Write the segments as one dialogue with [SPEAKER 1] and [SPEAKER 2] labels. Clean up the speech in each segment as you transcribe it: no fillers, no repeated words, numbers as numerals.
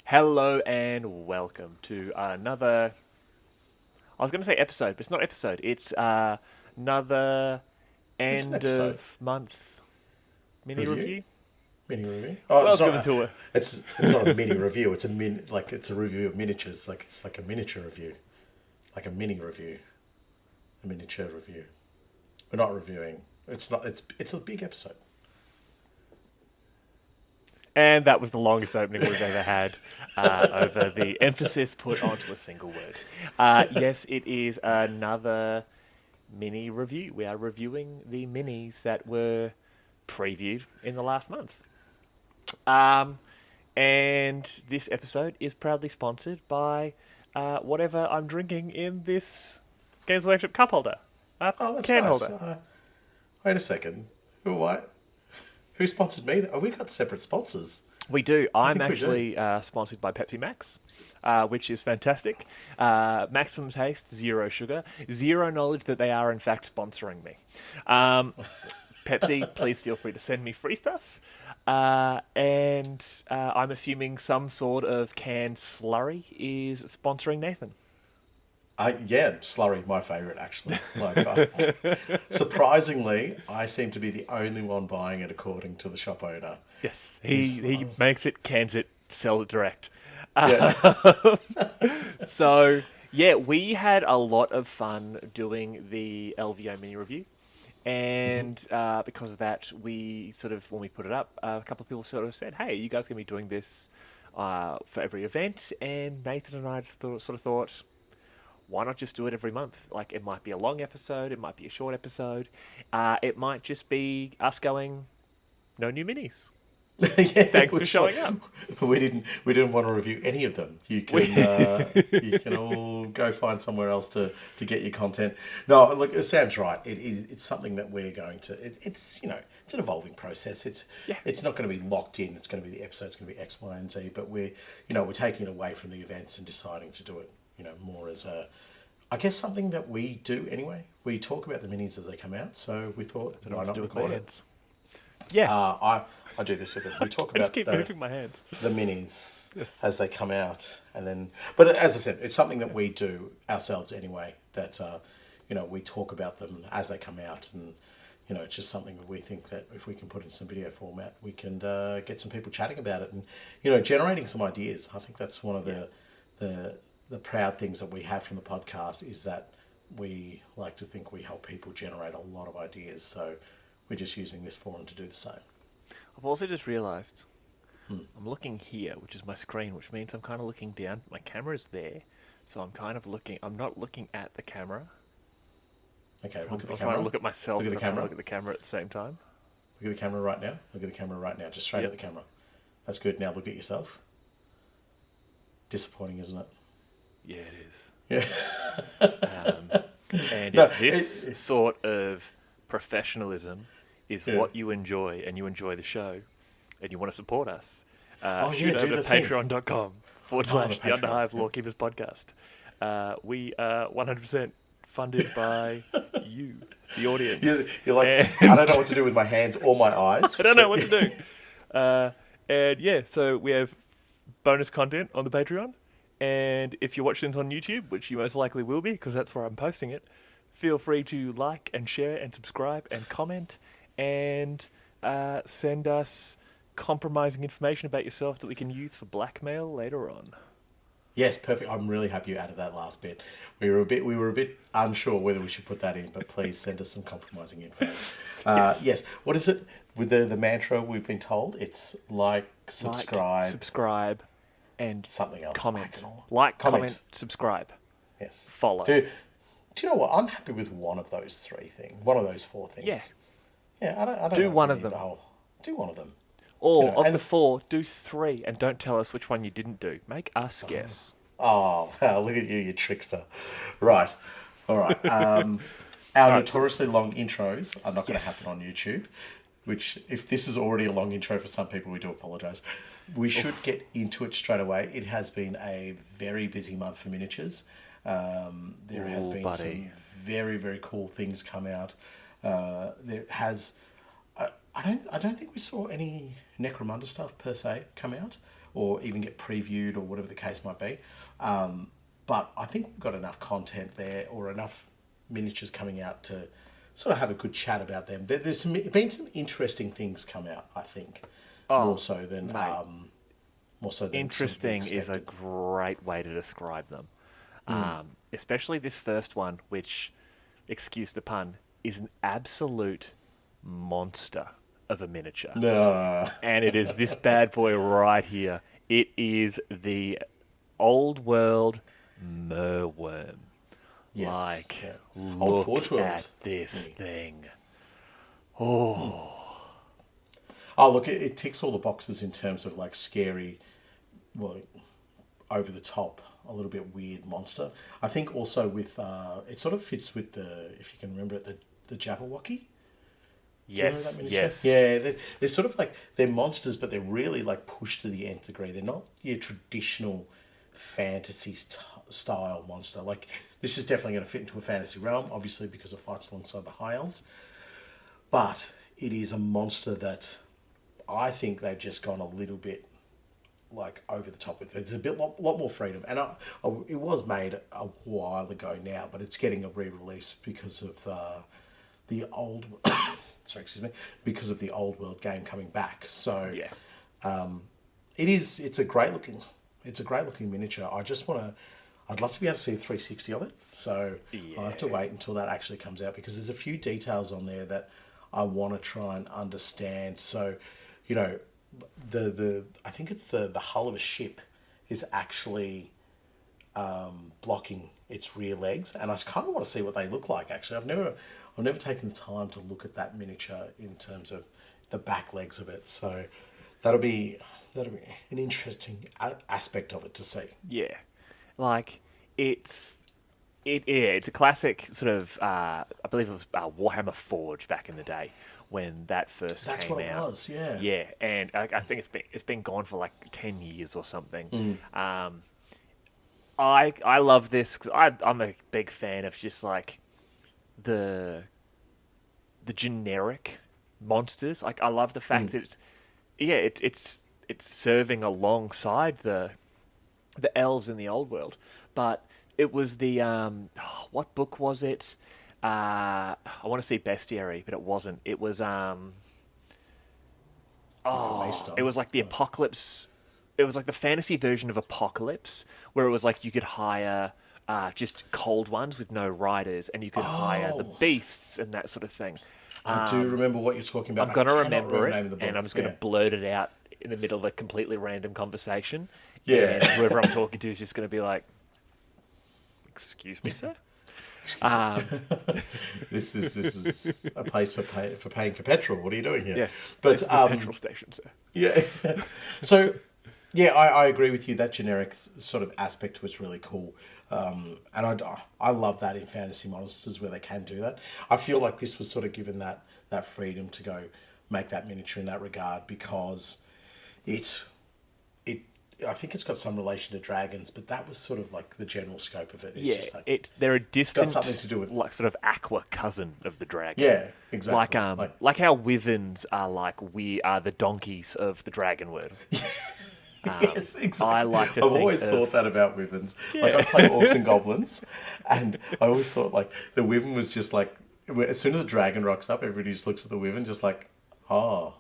[SPEAKER 1] Hello and welcome to another. I was going to say episode, but it's not episode. It's another
[SPEAKER 2] It's an
[SPEAKER 1] end
[SPEAKER 2] episode.
[SPEAKER 1] of month mini
[SPEAKER 2] Review?
[SPEAKER 1] review.
[SPEAKER 2] Mini review? Oh, it's
[SPEAKER 1] Welcome
[SPEAKER 2] not.
[SPEAKER 1] to it.
[SPEAKER 2] It's not a mini review. It's it's a review of miniatures. Like it's like a miniature review, like a mini review, a miniature review. We're not reviewing. It's not. It's a big episode.
[SPEAKER 1] And that was the longest opening we've ever had over the emphasis put onto a single word. Yes, it is another mini review. We are reviewing the minis that were previewed in the last month. And this episode is proudly sponsored by whatever I'm drinking in this Games Workshop cup holder.
[SPEAKER 2] Oh, that's
[SPEAKER 1] Can
[SPEAKER 2] nice.
[SPEAKER 1] holder.
[SPEAKER 2] Wait a second. What? Who sponsored me? Oh, we got separate sponsors.
[SPEAKER 1] We do. I'm
[SPEAKER 2] think we
[SPEAKER 1] actually sponsored by Pepsi Max, which is fantastic. Maximum taste, zero sugar, zero knowledge that they are in fact sponsoring me. Pepsi, please feel free to send me free stuff. And I'm assuming some sort of canned slurry is sponsoring Nathan.
[SPEAKER 2] Yeah, slurry, my favourite actually. Surprisingly, I seem to be the only one buying it according to the shop owner.
[SPEAKER 1] Yes, he makes it, cans it, sells it direct.
[SPEAKER 2] Yeah.
[SPEAKER 1] So, yeah, we had a lot of fun doing the LVO mini review. And because of that, we sort of, when we put it up, a couple of people sort of said, hey, you guys going to be doing this for every event? And Nathan and I just sort of thought, why not just do it every month? Like, it might be a long episode, it might be a short episode, it might just be us going, no new minis.
[SPEAKER 2] Yeah,
[SPEAKER 1] Thanks for showing up.
[SPEAKER 2] We didn't want to review any of them. You can you can all go find somewhere else to get your content. No, look, Sam's right. It's something that we're going to. It's it's an evolving process. It's not going to be locked in. It's going to be the episode's going to be X, Y, and Z. But we're taking it away from the events and deciding to do it more as a, I guess, something that we do anyway. We talk about the minis as they come out. So we thought, why not record it?
[SPEAKER 1] Yeah.
[SPEAKER 2] I do this with it. We talk
[SPEAKER 1] I just
[SPEAKER 2] about
[SPEAKER 1] keep moving my hands.
[SPEAKER 2] the minis
[SPEAKER 1] Yes.
[SPEAKER 2] as they come out, and then. But as I said, it's something that we do ourselves anyway. That we talk about them as they come out, and it's just something that we think that if we can put in some video format, we can get some people chatting about it, and generating some ideas. I think that's one of the proud things that we have from the podcast is that we like to think we help people generate a lot of ideas. So we're just using this forum to do the same.
[SPEAKER 1] I've also just realised I'm looking here, which is my screen, which means I'm kind of looking down. My camera's there, so I'm kind of looking. I'm not looking at the camera.
[SPEAKER 2] Okay,
[SPEAKER 1] I'm
[SPEAKER 2] look at the
[SPEAKER 1] trying
[SPEAKER 2] camera.
[SPEAKER 1] to look at myself.
[SPEAKER 2] Look at the
[SPEAKER 1] and I'm trying to
[SPEAKER 2] camera.
[SPEAKER 1] look at the camera at the same time.
[SPEAKER 2] Look at the camera right now. Look at the camera right now. Just straight
[SPEAKER 1] Yep.
[SPEAKER 2] at the camera. That's good. Now look at yourself. Disappointing, isn't it?
[SPEAKER 1] Yeah, it is.
[SPEAKER 2] Yeah.
[SPEAKER 1] And
[SPEAKER 2] No,
[SPEAKER 1] if this sort of professionalism is
[SPEAKER 2] Yeah.
[SPEAKER 1] what you enjoy, and you enjoy the show, and you want to support us,
[SPEAKER 2] Oh,
[SPEAKER 1] shoot
[SPEAKER 2] yeah, do
[SPEAKER 1] over to
[SPEAKER 2] the thing.
[SPEAKER 1] patreon.com/the
[SPEAKER 2] Patreon.
[SPEAKER 1] Underhive Lorekeepers podcast. We are 100% funded by you, the audience.
[SPEAKER 2] You're like,
[SPEAKER 1] And-
[SPEAKER 2] I don't know what to do with my hands or my eyes.
[SPEAKER 1] I don't know what to do. And yeah, so we have bonus content on the Patreon. And if you're watching this on YouTube, which you most likely will be, because that's where I'm posting it, feel free to like and share and subscribe and comment and send us compromising information about yourself that we can use for blackmail later on.
[SPEAKER 2] Yes, perfect. I'm really happy you added that last bit. We were a bit unsure whether we should put that in, but please send us some compromising info. Yes. What is it with the mantra we've been told? It's like, subscribe,
[SPEAKER 1] Like, subscribe, and
[SPEAKER 2] something else.
[SPEAKER 1] comment.
[SPEAKER 2] Comment.
[SPEAKER 1] Comment, subscribe,
[SPEAKER 2] Yes.
[SPEAKER 1] follow.
[SPEAKER 2] Do you know what? I'm happy with one of those three things. One of those four things.
[SPEAKER 1] Yeah.
[SPEAKER 2] Yeah. I don't
[SPEAKER 1] Do
[SPEAKER 2] know if
[SPEAKER 1] one
[SPEAKER 2] we
[SPEAKER 1] of
[SPEAKER 2] need
[SPEAKER 1] them.
[SPEAKER 2] the whole- Do one of them.
[SPEAKER 1] Or of
[SPEAKER 2] and-
[SPEAKER 1] the four, do three and don't tell us which one you didn't do. Make us guess.
[SPEAKER 2] Oh, wow, look at you, you trickster. Right. All right. Our notoriously long intros are not going to
[SPEAKER 1] Yes.
[SPEAKER 2] happen on YouTube, which, if this is already a long intro for some people, we do apologise. We should get into it straight away. It has been a very busy month for miniatures. There has been some very, very cool things come out. There has... I don't think we saw any Necromunda stuff per se come out. or even get previewed or whatever the case might be. But I think we've got enough content there or enough miniatures coming out to sort of have a good chat about them. There's been some interesting things come out, I think, more so than
[SPEAKER 1] Interesting
[SPEAKER 2] sort of
[SPEAKER 1] is a
[SPEAKER 2] expected.
[SPEAKER 1] great way to describe them. Especially this first one, which, excuse the pun, is an absolute monster of a miniature. And it is this bad boy right here. It is the old world merworm.
[SPEAKER 2] Yes,
[SPEAKER 1] Like,
[SPEAKER 2] yeah. Old
[SPEAKER 1] look
[SPEAKER 2] Forge World.
[SPEAKER 1] at this thing.
[SPEAKER 2] Oh, look, it ticks all the boxes in terms of like scary, well, over the top, a little bit weird monster. I think also with it sort of fits with the, if you can remember it, the Jabberwocky. Do you remember that
[SPEAKER 1] Yes,
[SPEAKER 2] miniature?
[SPEAKER 1] yes.
[SPEAKER 2] Yeah, they're sort of like, they're monsters, but they're really like pushed to the nth degree. They're not your traditional fantasy style monster. Like, this is definitely going to fit into a fantasy realm, obviously because it fights alongside the high elves. But it is a monster that I think they've just gone a little bit like over the top with. There's a lot more freedom, and it was made a while ago now, but it's getting a re-release because of the old. Sorry, excuse me. Because of the old world game coming back, so
[SPEAKER 1] Yeah.
[SPEAKER 2] it's a great looking. It's a great looking miniature. I'd love to be able to see a 360 of it. So I'll have to
[SPEAKER 1] Yeah.
[SPEAKER 2] wait until that actually comes out because there's a few details on there that I want to try and understand. So, you know, the I think it's the hull of a ship is actually blocking its rear legs, and I kind of want to see what they look like. Actually, I've never taken the time to look at that miniature in terms of the back legs of it. So that'll be an interesting aspect of it to see.
[SPEAKER 1] Yeah. Like, it's a classic sort of, I believe it was Warhammer Forge back in the day when that first
[SPEAKER 2] That's
[SPEAKER 1] came
[SPEAKER 2] what it
[SPEAKER 1] out.
[SPEAKER 2] was, yeah.
[SPEAKER 1] Yeah, and I think it's been gone for like 10 years or something. I love this because I'm a big fan of just like the generic monsters. Like, I love the fact that it's serving alongside the elves in the old world, but it was the what book was it? I want to say Bestiary, but it wasn't. It was
[SPEAKER 2] Based
[SPEAKER 1] it
[SPEAKER 2] on.
[SPEAKER 1] was like the Apocalypse. It was like the fantasy version of Apocalypse, where it was like you could hire just cold ones with no riders, and you could hire the
[SPEAKER 2] Oh,
[SPEAKER 1] beasts and that sort of thing.
[SPEAKER 2] I do remember what you're talking about.
[SPEAKER 1] I'm
[SPEAKER 2] I
[SPEAKER 1] gonna
[SPEAKER 2] cannot
[SPEAKER 1] remember
[SPEAKER 2] remember the
[SPEAKER 1] it,
[SPEAKER 2] name of the
[SPEAKER 1] and
[SPEAKER 2] book.
[SPEAKER 1] I'm just gonna blurt it out in the middle of a completely random conversation.
[SPEAKER 2] Yeah.
[SPEAKER 1] And whoever I'm talking to is just gonna be like, "Excuse me, sir."
[SPEAKER 2] This is a place for paying for petrol. What are you doing here?
[SPEAKER 1] Yeah,
[SPEAKER 2] But
[SPEAKER 1] this is a petrol station, sir.
[SPEAKER 2] yeah. So yeah, I agree with you. That generic sort of aspect was really cool. And I love that in fantasy monsters where they can do that. I feel like this was sort of given that freedom to go make that miniature in that regard because it I think it's got some relation to dragons, but that was sort of like the general scope of it. It's
[SPEAKER 1] Yeah,
[SPEAKER 2] just like
[SPEAKER 1] they're a distant,
[SPEAKER 2] something to do with-
[SPEAKER 1] like sort of aqua cousin of the dragon.
[SPEAKER 2] yeah, exactly.
[SPEAKER 1] Like how wyverns are like we are the donkeys of the dragon world.
[SPEAKER 2] Yes, exactly.
[SPEAKER 1] I like to
[SPEAKER 2] I've
[SPEAKER 1] think
[SPEAKER 2] always
[SPEAKER 1] of-
[SPEAKER 2] thought that about wyverns. Like I play orcs and goblins, and I always thought like the wyvern was just like as soon as a dragon rocks up, everybody just looks at the wyvern, just like, oh,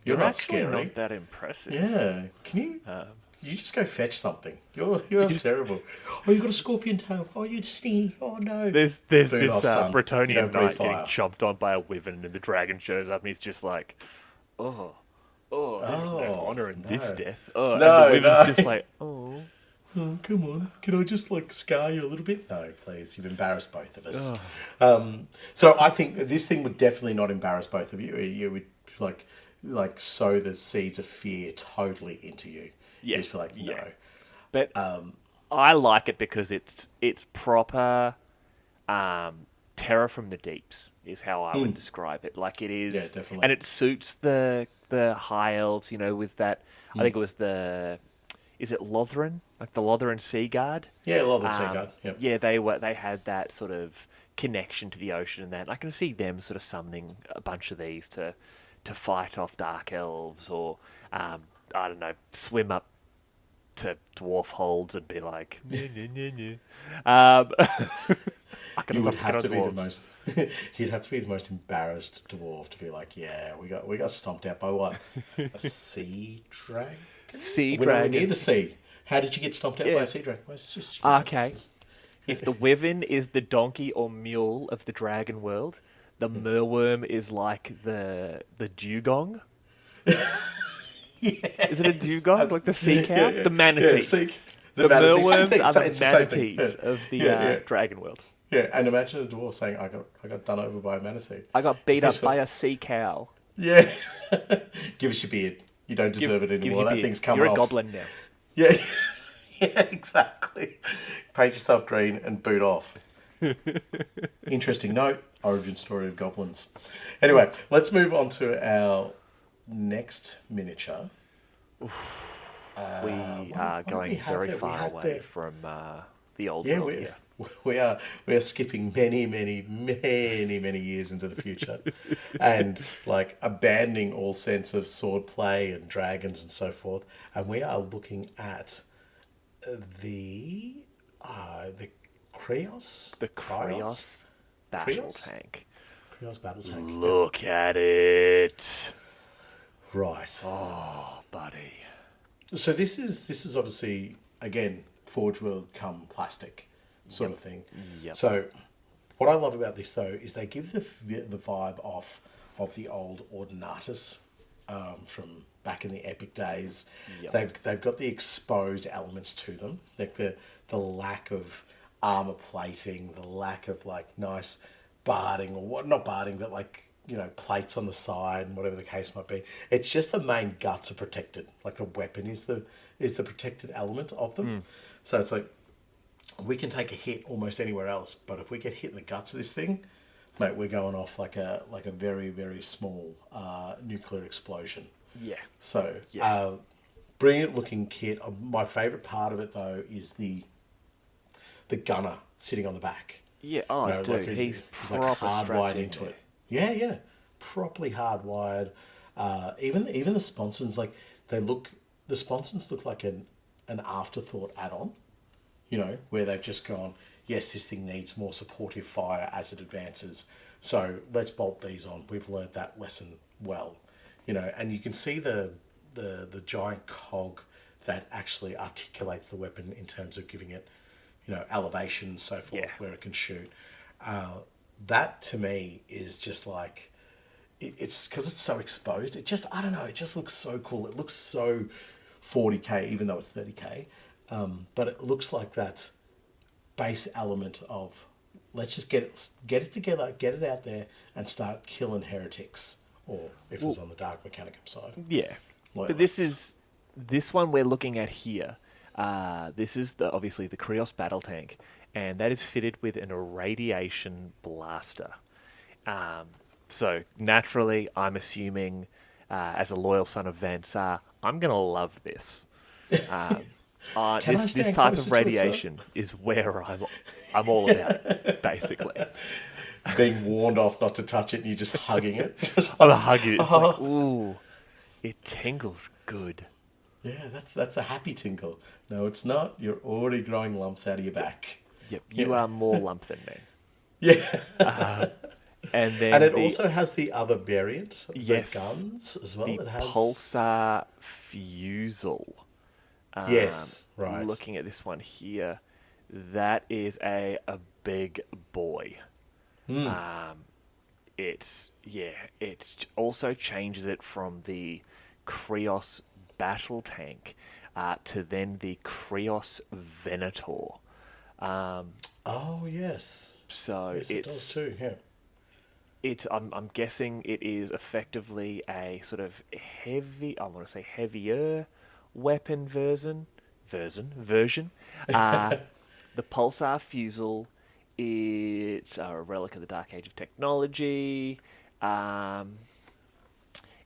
[SPEAKER 2] you're not
[SPEAKER 1] actually
[SPEAKER 2] scary.
[SPEAKER 1] not that impressive.
[SPEAKER 2] Yeah, can you? You just go fetch something. You're terrible. Oh, you got a scorpion tail. Oh, you're stingy. Oh no.
[SPEAKER 1] There's
[SPEAKER 2] Boot
[SPEAKER 1] this
[SPEAKER 2] off, son. You
[SPEAKER 1] Bretonian
[SPEAKER 2] don't breathe
[SPEAKER 1] knight getting
[SPEAKER 2] fire.
[SPEAKER 1] chomped on by a wyvern, and the dragon shows up, and he's just like, oh, there's no honor in this
[SPEAKER 2] no.
[SPEAKER 1] death. Oh,
[SPEAKER 2] No,
[SPEAKER 1] and the wyvern's
[SPEAKER 2] no.
[SPEAKER 1] just like, oh.
[SPEAKER 2] Oh, come on. Can I just like scar you a little bit? No, please. You've embarrassed both of us. So I think that this thing would definitely not embarrass both of you. You would like sow the seeds of fear totally into you.
[SPEAKER 1] Yeah,
[SPEAKER 2] You just feel like, no.
[SPEAKER 1] yeah. But I like it because it's proper terror from the deeps is how I would describe it. Like it is,
[SPEAKER 2] Yeah, definitely.
[SPEAKER 1] and it suits the high elves. You know, with that, I think it was is it Lothran, like the Lothran Sea Guard?
[SPEAKER 2] Yeah, a lot of them say God. Yep.
[SPEAKER 1] Yeah, they had that sort of connection to the ocean and that. And I can see them sort of summoning a bunch of these to fight off dark elves or I don't know, swim up to dwarf holds and be like, "Nyeh, nyeh, nyeh, nyeh." I could
[SPEAKER 2] You would
[SPEAKER 1] stop
[SPEAKER 2] have to
[SPEAKER 1] picking
[SPEAKER 2] be
[SPEAKER 1] on
[SPEAKER 2] the
[SPEAKER 1] dwarves.
[SPEAKER 2] most. You'd have to be the most embarrassed dwarf to be like, yeah, we got stomped out by what? A sea dragon?
[SPEAKER 1] Sea
[SPEAKER 2] We're nowhere near
[SPEAKER 1] dragon.
[SPEAKER 2] the sea. How did you get stomped out by a
[SPEAKER 1] Yeah.
[SPEAKER 2] sea dragon? Well, it's just it's
[SPEAKER 1] Okay.
[SPEAKER 2] just
[SPEAKER 1] If the wyvern is the donkey or mule of the dragon world, the merworm is like the dugong. Is it a
[SPEAKER 2] yes,
[SPEAKER 1] dugong? Like the sea
[SPEAKER 2] yeah,
[SPEAKER 1] cow?
[SPEAKER 2] yeah,
[SPEAKER 1] The
[SPEAKER 2] yeah.
[SPEAKER 1] manatee.
[SPEAKER 2] Sea, the
[SPEAKER 1] The
[SPEAKER 2] manatee, same
[SPEAKER 1] merworms
[SPEAKER 2] thing.
[SPEAKER 1] are
[SPEAKER 2] So
[SPEAKER 1] the
[SPEAKER 2] it's the same thing. Yeah,
[SPEAKER 1] manatees of the
[SPEAKER 2] yeah, yeah.
[SPEAKER 1] dragon world.
[SPEAKER 2] Yeah, and imagine a dwarf saying, "I got done over by a manatee."
[SPEAKER 1] I got beat up by a sea cow.
[SPEAKER 2] Yeah, give us your beard. You don't
[SPEAKER 1] Give,
[SPEAKER 2] deserve it
[SPEAKER 1] gives
[SPEAKER 2] anymore.
[SPEAKER 1] you
[SPEAKER 2] That
[SPEAKER 1] beard.
[SPEAKER 2] thing's coming
[SPEAKER 1] You're a
[SPEAKER 2] off.
[SPEAKER 1] goblin now.
[SPEAKER 2] Yeah, yeah, exactly. Paint yourself green and boot off. Interesting note. Origin story of goblins. Anyway, let's move on to our next miniature.
[SPEAKER 1] We are
[SPEAKER 2] what do we
[SPEAKER 1] going
[SPEAKER 2] have
[SPEAKER 1] very
[SPEAKER 2] there? We
[SPEAKER 1] far
[SPEAKER 2] had
[SPEAKER 1] away
[SPEAKER 2] the-
[SPEAKER 1] from the old
[SPEAKER 2] Yeah,
[SPEAKER 1] world
[SPEAKER 2] we
[SPEAKER 1] here.
[SPEAKER 2] we are skipping many years into the future, and like abandoning all sense of sword play and dragons and so forth, and we are looking at the the Krios
[SPEAKER 1] The Krios battle tank.
[SPEAKER 2] Krios battle tank.
[SPEAKER 1] Look at it.
[SPEAKER 2] Right.
[SPEAKER 1] Oh, buddy.
[SPEAKER 2] So this is obviously again Forge World come plastic sort of thing.
[SPEAKER 1] Yep.
[SPEAKER 2] So what I love about this though is they give the vibe off of the old Ordinatus from back in the epic days.
[SPEAKER 1] Yep.
[SPEAKER 2] They've got the exposed elements to them, like the lack of armor plating, the lack of like nice barding or what, not barding, but like, you know, plates on the side and whatever the case might be. It's just the main guts are protected. Like the weapon is the protected element of them. So it's like we can take a hit almost anywhere else, but if we get hit in the guts of this thing, mate, we're going off like a very, very small nuclear explosion.
[SPEAKER 1] Yeah.
[SPEAKER 2] So
[SPEAKER 1] Yeah.
[SPEAKER 2] brilliant looking kit. My favourite part of it though is the gunner sitting on the back.
[SPEAKER 1] Yeah. Oh,
[SPEAKER 2] You know,
[SPEAKER 1] dude,
[SPEAKER 2] like
[SPEAKER 1] he's
[SPEAKER 2] like
[SPEAKER 1] proper
[SPEAKER 2] hardwired
[SPEAKER 1] strapped
[SPEAKER 2] into
[SPEAKER 1] in
[SPEAKER 2] it. Yeah, yeah, properly hardwired. Even the sponsons, like the sponsons look like an afterthought add-on. You know, where they've just gone, yes, this thing needs more supportive fire as it advances, so let's bolt these on. We've learned that lesson well. You know, and you can see the giant cog that actually articulates the weapon in terms of giving it, you know, elevation and so forth,
[SPEAKER 1] Yeah.
[SPEAKER 2] where it can shoot. That to me is just like, it's because it's so exposed. It just, I don't know, it just looks so cool. It looks so 40k, even though it's 30k. But it looks like that base element of let's just get it together, get it out there, and start killing heretics. Or if it was on the Dark Mechanicum side.
[SPEAKER 1] Yeah. But this one we're looking at here. This is obviously the Krios battle tank, and that is fitted with an irradiation blaster. So naturally, I'm assuming, as a loyal son of Vansar, I'm gonna love this. This
[SPEAKER 2] stand
[SPEAKER 1] type
[SPEAKER 2] closer
[SPEAKER 1] of
[SPEAKER 2] to it, sir?
[SPEAKER 1] radiation is where I'm all about it, basically.
[SPEAKER 2] Being warned off not to touch it, and you're just hugging it. Just
[SPEAKER 1] I'm hugging it. It's like, ooh, it tingles good.
[SPEAKER 2] yeah, that's a happy tinkle. No, it's not. You're already growing lumps out of your back.
[SPEAKER 1] Yep, you are more lump than me.
[SPEAKER 2] Yeah.
[SPEAKER 1] And then
[SPEAKER 2] And it also has the other variant, the
[SPEAKER 1] Yes,
[SPEAKER 2] guns as well.
[SPEAKER 1] the
[SPEAKER 2] It has
[SPEAKER 1] pulsar fusel.
[SPEAKER 2] Yes, right.
[SPEAKER 1] Looking at this one here, that is a big boy. It also changes it from the Krios battle tank to then the Krios Venator.
[SPEAKER 2] Oh yes.
[SPEAKER 1] So
[SPEAKER 2] Yes, it does too. Yeah.
[SPEAKER 1] I'm guessing it is effectively a sort of heavier weapon version. The pulsar fusel, it's a relic of the Dark Age of technology.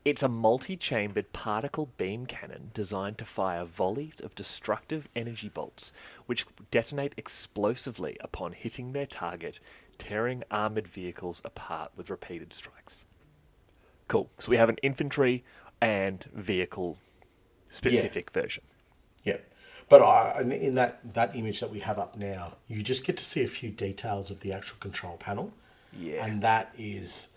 [SPEAKER 1] It's a multi-chambered particle beam cannon designed to fire volleys of destructive energy bolts, which detonate explosively upon hitting their target, tearing armoured vehicles apart with repeated strikes. Cool. So we have an infantry and vehicle specific version.
[SPEAKER 2] Yeah. But in that image that we have up now, you just get to see a few details of the actual control panel.
[SPEAKER 1] Yeah.
[SPEAKER 2] And that is,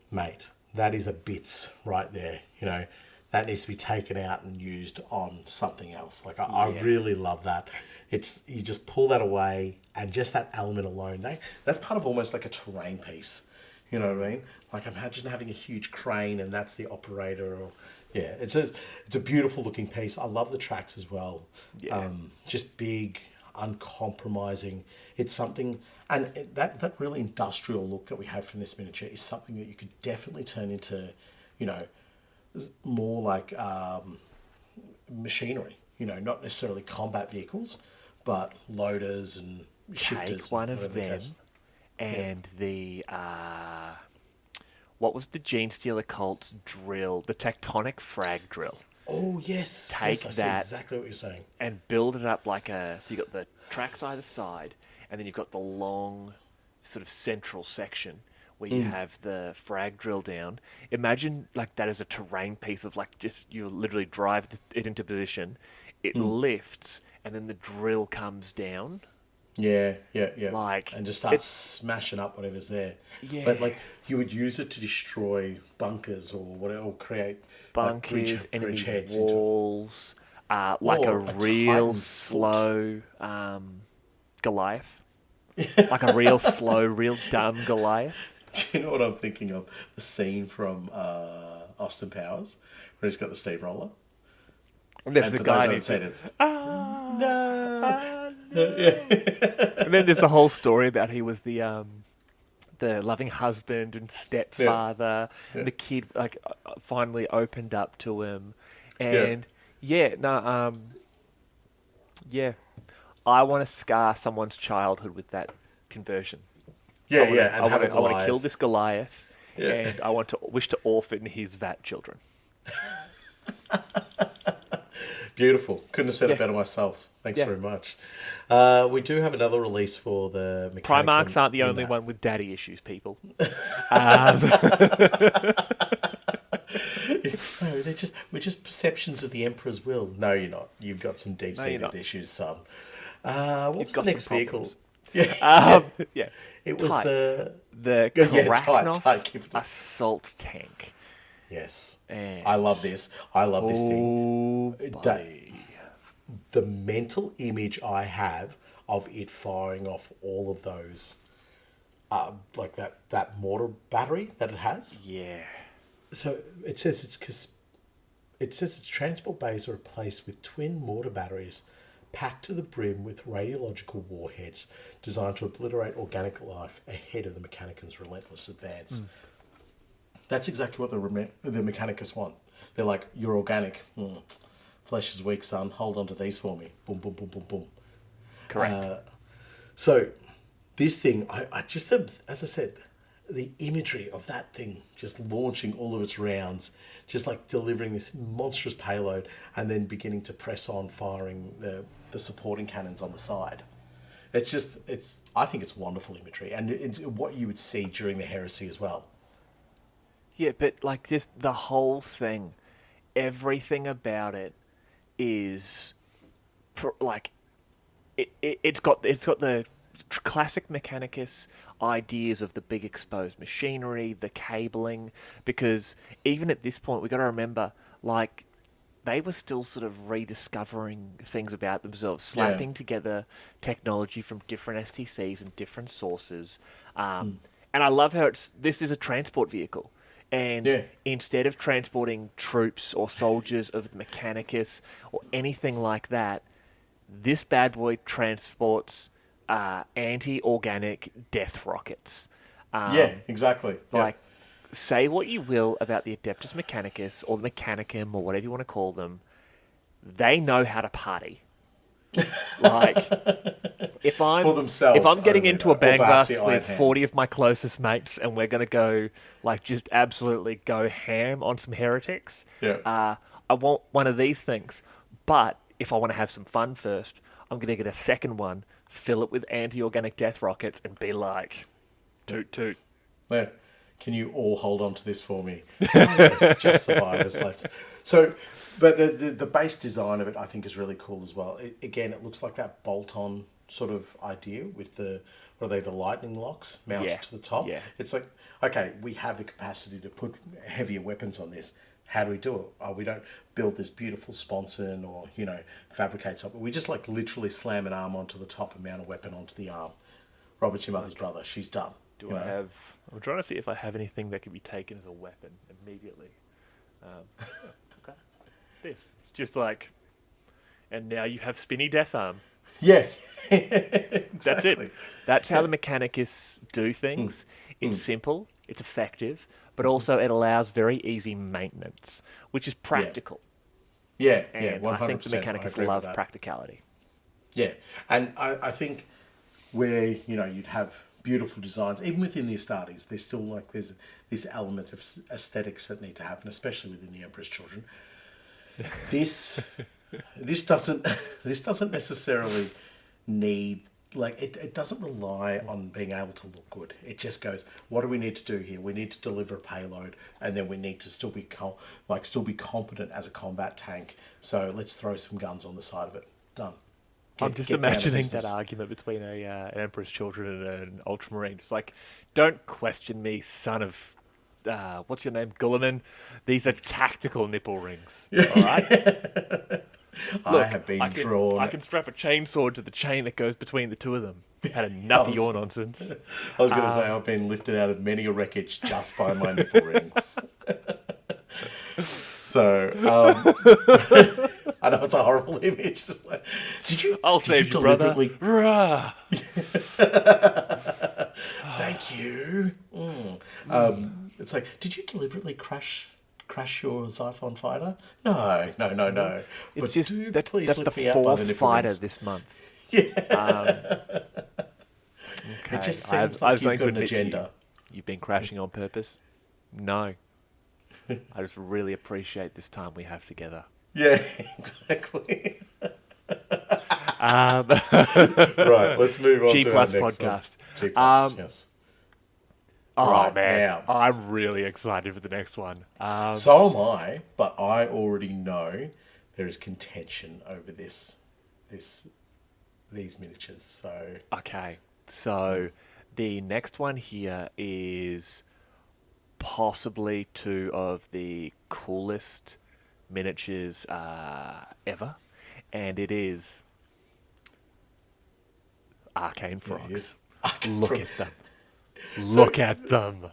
[SPEAKER 2] mate, that is a bits right there. You know, that needs to be taken out and used on something else. Like, I really love that. It's, you just pull that away, and just that element alone, that's part of almost like a terrain piece. You know what I mean? Like, imagine having a huge crane and that's the operator. Or yeah, it's a beautiful looking piece. I love the tracks as well.
[SPEAKER 1] Yeah.
[SPEAKER 2] Just big, uncompromising. It's something, and that really industrial look that we have from this miniature is something that you could definitely turn into, you know, more like machinery. You know, not necessarily combat vehicles, but loaders and shifters.
[SPEAKER 1] Take one of them and the what was the Gene Stealer Colt's drill, the tectonic frag drill.
[SPEAKER 2] Oh yes,
[SPEAKER 1] Take
[SPEAKER 2] yes, I see
[SPEAKER 1] that
[SPEAKER 2] exactly what you're saying.
[SPEAKER 1] and build it up like so you got the tracks either side, and then you've got the long sort of central section where you have the frag drill down. Imagine like that as a terrain piece of like just you literally drive it into position, it lifts, and then the drill comes down.
[SPEAKER 2] Yeah.
[SPEAKER 1] Like,
[SPEAKER 2] and just start smashing up whatever's there.
[SPEAKER 1] Yeah.
[SPEAKER 2] But like you would use it to destroy bunkers or whatever, or create
[SPEAKER 1] Bunkers,
[SPEAKER 2] like, bridge
[SPEAKER 1] enemy
[SPEAKER 2] heads
[SPEAKER 1] walls, like
[SPEAKER 2] Or
[SPEAKER 1] a
[SPEAKER 2] a
[SPEAKER 1] real
[SPEAKER 2] Titan's
[SPEAKER 1] slow Goliath. Like a real slow, real dumb Goliath.
[SPEAKER 2] Do you know what I'm thinking of? The scene from Austin Powers where he's got the steamroller.
[SPEAKER 1] And there's
[SPEAKER 2] And
[SPEAKER 1] the
[SPEAKER 2] for
[SPEAKER 1] guy
[SPEAKER 2] those who
[SPEAKER 1] who
[SPEAKER 2] haven't seen it,
[SPEAKER 1] no. And then there's the whole story about he was the loving husband and stepfather.
[SPEAKER 2] Yeah.
[SPEAKER 1] And the kid like finally opened up to him, and yeah, I want to scar someone's childhood with that conversion. I want to kill this Goliath, and I want to wish to orphan his vat children.
[SPEAKER 2] Beautiful. Couldn't have said it better myself. Thanks very much. We do have another release for the Mechanicum.
[SPEAKER 1] Primarchs aren't the only one with daddy issues, people.
[SPEAKER 2] No, we're just perceptions of the Emperor's will. No, you're not. You've got some deep-seated issues, son. What was the next vehicle?
[SPEAKER 1] Yeah.
[SPEAKER 2] It was
[SPEAKER 1] the
[SPEAKER 2] Tight
[SPEAKER 1] Krachnos assault tank.
[SPEAKER 2] Yes.
[SPEAKER 1] And
[SPEAKER 2] I love this. I love this thing.
[SPEAKER 1] Buddy.
[SPEAKER 2] The mental image I have of it firing off all of those, like that mortar battery that it has.
[SPEAKER 1] Yeah.
[SPEAKER 2] So it says its transport bays are replaced with twin mortar batteries packed to the brim with radiological warheads designed to obliterate organic life ahead of the Mechanicum's relentless advance. That's exactly what the Mechanicus want. They're like, you're organic. Flesh is weak, son. Hold on to these for me. Boom, boom, boom, boom, boom.
[SPEAKER 1] Correct.
[SPEAKER 2] So this thing, I just, as I said, the imagery of that thing just launching all of its rounds, just like delivering this monstrous payload and then beginning to press on, firing the supporting cannons on the side. I think it's wonderful imagery, and it's what you would see during the Heresy as well.
[SPEAKER 1] Yeah, but like just the whole thing, everything about it is like it's got the classic Mechanicus ideas of the big exposed machinery, the cabling, because even at this point we got to remember like they were still sort of rediscovering things about themselves, slapping together technology from different STCs and different sources. And I love how this is a transport vehicle. And instead of transporting troops or soldiers of the Mechanicus or anything like that, this bad boy transports anti-organic death rockets.
[SPEAKER 2] Exactly.
[SPEAKER 1] Like, say what you will about the Adeptus Mechanicus or the Mechanicum or whatever you want to call them, they know how to party. Like, if I'm getting into a bang bust with 40 of my closest mates and we're going to go, like, just absolutely go ham on some heretics, I want one of these things. But if I want to have some fun first, I'm going to get a second one, fill it with anti-organic death rockets, and be like, toot toot.
[SPEAKER 2] Yeah. Can you all hold on to this for me? Oh, yes, just survivors left. So, but the base design of it, I think, is really cool as well. It looks like that bolt-on sort of idea with the, what are they, the lightning locks mounted to the top.
[SPEAKER 1] Yeah.
[SPEAKER 2] It's like, okay, we have the capacity to put heavier weapons on this. How do we do it? Oh, we don't build this beautiful sponson or, fabricate something. We just like literally slam an arm onto the top and mount a weapon onto the arm. Robert's your mother's brother. She's done.
[SPEAKER 1] Do I have... I'm trying to see if I have anything that can be taken as a weapon immediately. Okay. This. It's just like... And now you have spinny death arm.
[SPEAKER 2] Yeah.
[SPEAKER 1] Exactly. That's it. That's how
[SPEAKER 2] Yeah.
[SPEAKER 1] the Mechanicus do things. It's simple, it's effective, but also it allows very easy maintenance, which is practical.
[SPEAKER 2] Yeah,
[SPEAKER 1] And
[SPEAKER 2] 100%.
[SPEAKER 1] I think the Mechanicus
[SPEAKER 2] agree with
[SPEAKER 1] love
[SPEAKER 2] that.
[SPEAKER 1] practicality.
[SPEAKER 2] Yeah, and I think where, you'd have beautiful designs, even within the Astartes, there's still like, there's this element of aesthetics that need to happen, especially within the Emperor's Children. This doesn't necessarily need, like, it doesn't rely on being able to look good. It just goes, what do we need to do here? We need to deliver a payload, and then we need to still be competent as a combat tank. So let's throw some guns on the side of it. Done.
[SPEAKER 1] I'm just
[SPEAKER 2] get down to
[SPEAKER 1] imagining that
[SPEAKER 2] business.
[SPEAKER 1] argument between an Emperor's Children and an Ultramarine. It's like, don't question me, son of... what's your name? Gulliman? These are tactical nipple rings. All right?
[SPEAKER 2] I have been
[SPEAKER 1] I
[SPEAKER 2] drawn.
[SPEAKER 1] can strap a chainsaw to the chain that goes between the two of them. Had enough of your nonsense.
[SPEAKER 2] I was going to say I've been lifted out of many a wreckage just by my nipple rings. So, I know it's a horrible image. Just like,
[SPEAKER 1] I'll
[SPEAKER 2] did
[SPEAKER 1] save you, brother. Rah.
[SPEAKER 2] Thank you. It's like, did you deliberately crash your Xiphon fighter? No.
[SPEAKER 1] It's
[SPEAKER 2] But
[SPEAKER 1] just
[SPEAKER 2] dude,
[SPEAKER 1] that's
[SPEAKER 2] please
[SPEAKER 1] the
[SPEAKER 2] lift me out by the
[SPEAKER 1] fourth
[SPEAKER 2] nipple
[SPEAKER 1] fighter
[SPEAKER 2] rings.
[SPEAKER 1] this month. Okay.
[SPEAKER 2] It just
[SPEAKER 1] I have
[SPEAKER 2] seems like
[SPEAKER 1] something
[SPEAKER 2] you've
[SPEAKER 1] to
[SPEAKER 2] got an
[SPEAKER 1] admit to you.
[SPEAKER 2] agenda.
[SPEAKER 1] You've been crashing on purpose? No. I just really appreciate this time we have together.
[SPEAKER 2] Yeah, exactly.
[SPEAKER 1] Um,
[SPEAKER 2] Right, let's move on
[SPEAKER 1] G
[SPEAKER 2] to
[SPEAKER 1] Plus
[SPEAKER 2] our next
[SPEAKER 1] podcast.
[SPEAKER 2] One. G Plus, yes.
[SPEAKER 1] Oh
[SPEAKER 2] Right,
[SPEAKER 1] man,
[SPEAKER 2] now.
[SPEAKER 1] I'm really excited for the next one.
[SPEAKER 2] So am I, but I already know there is contention over these miniatures. So
[SPEAKER 1] Okay, so the next one here is possibly two of the coolest miniatures ever, and it is Arcane Frogs. Look at them. Look at them.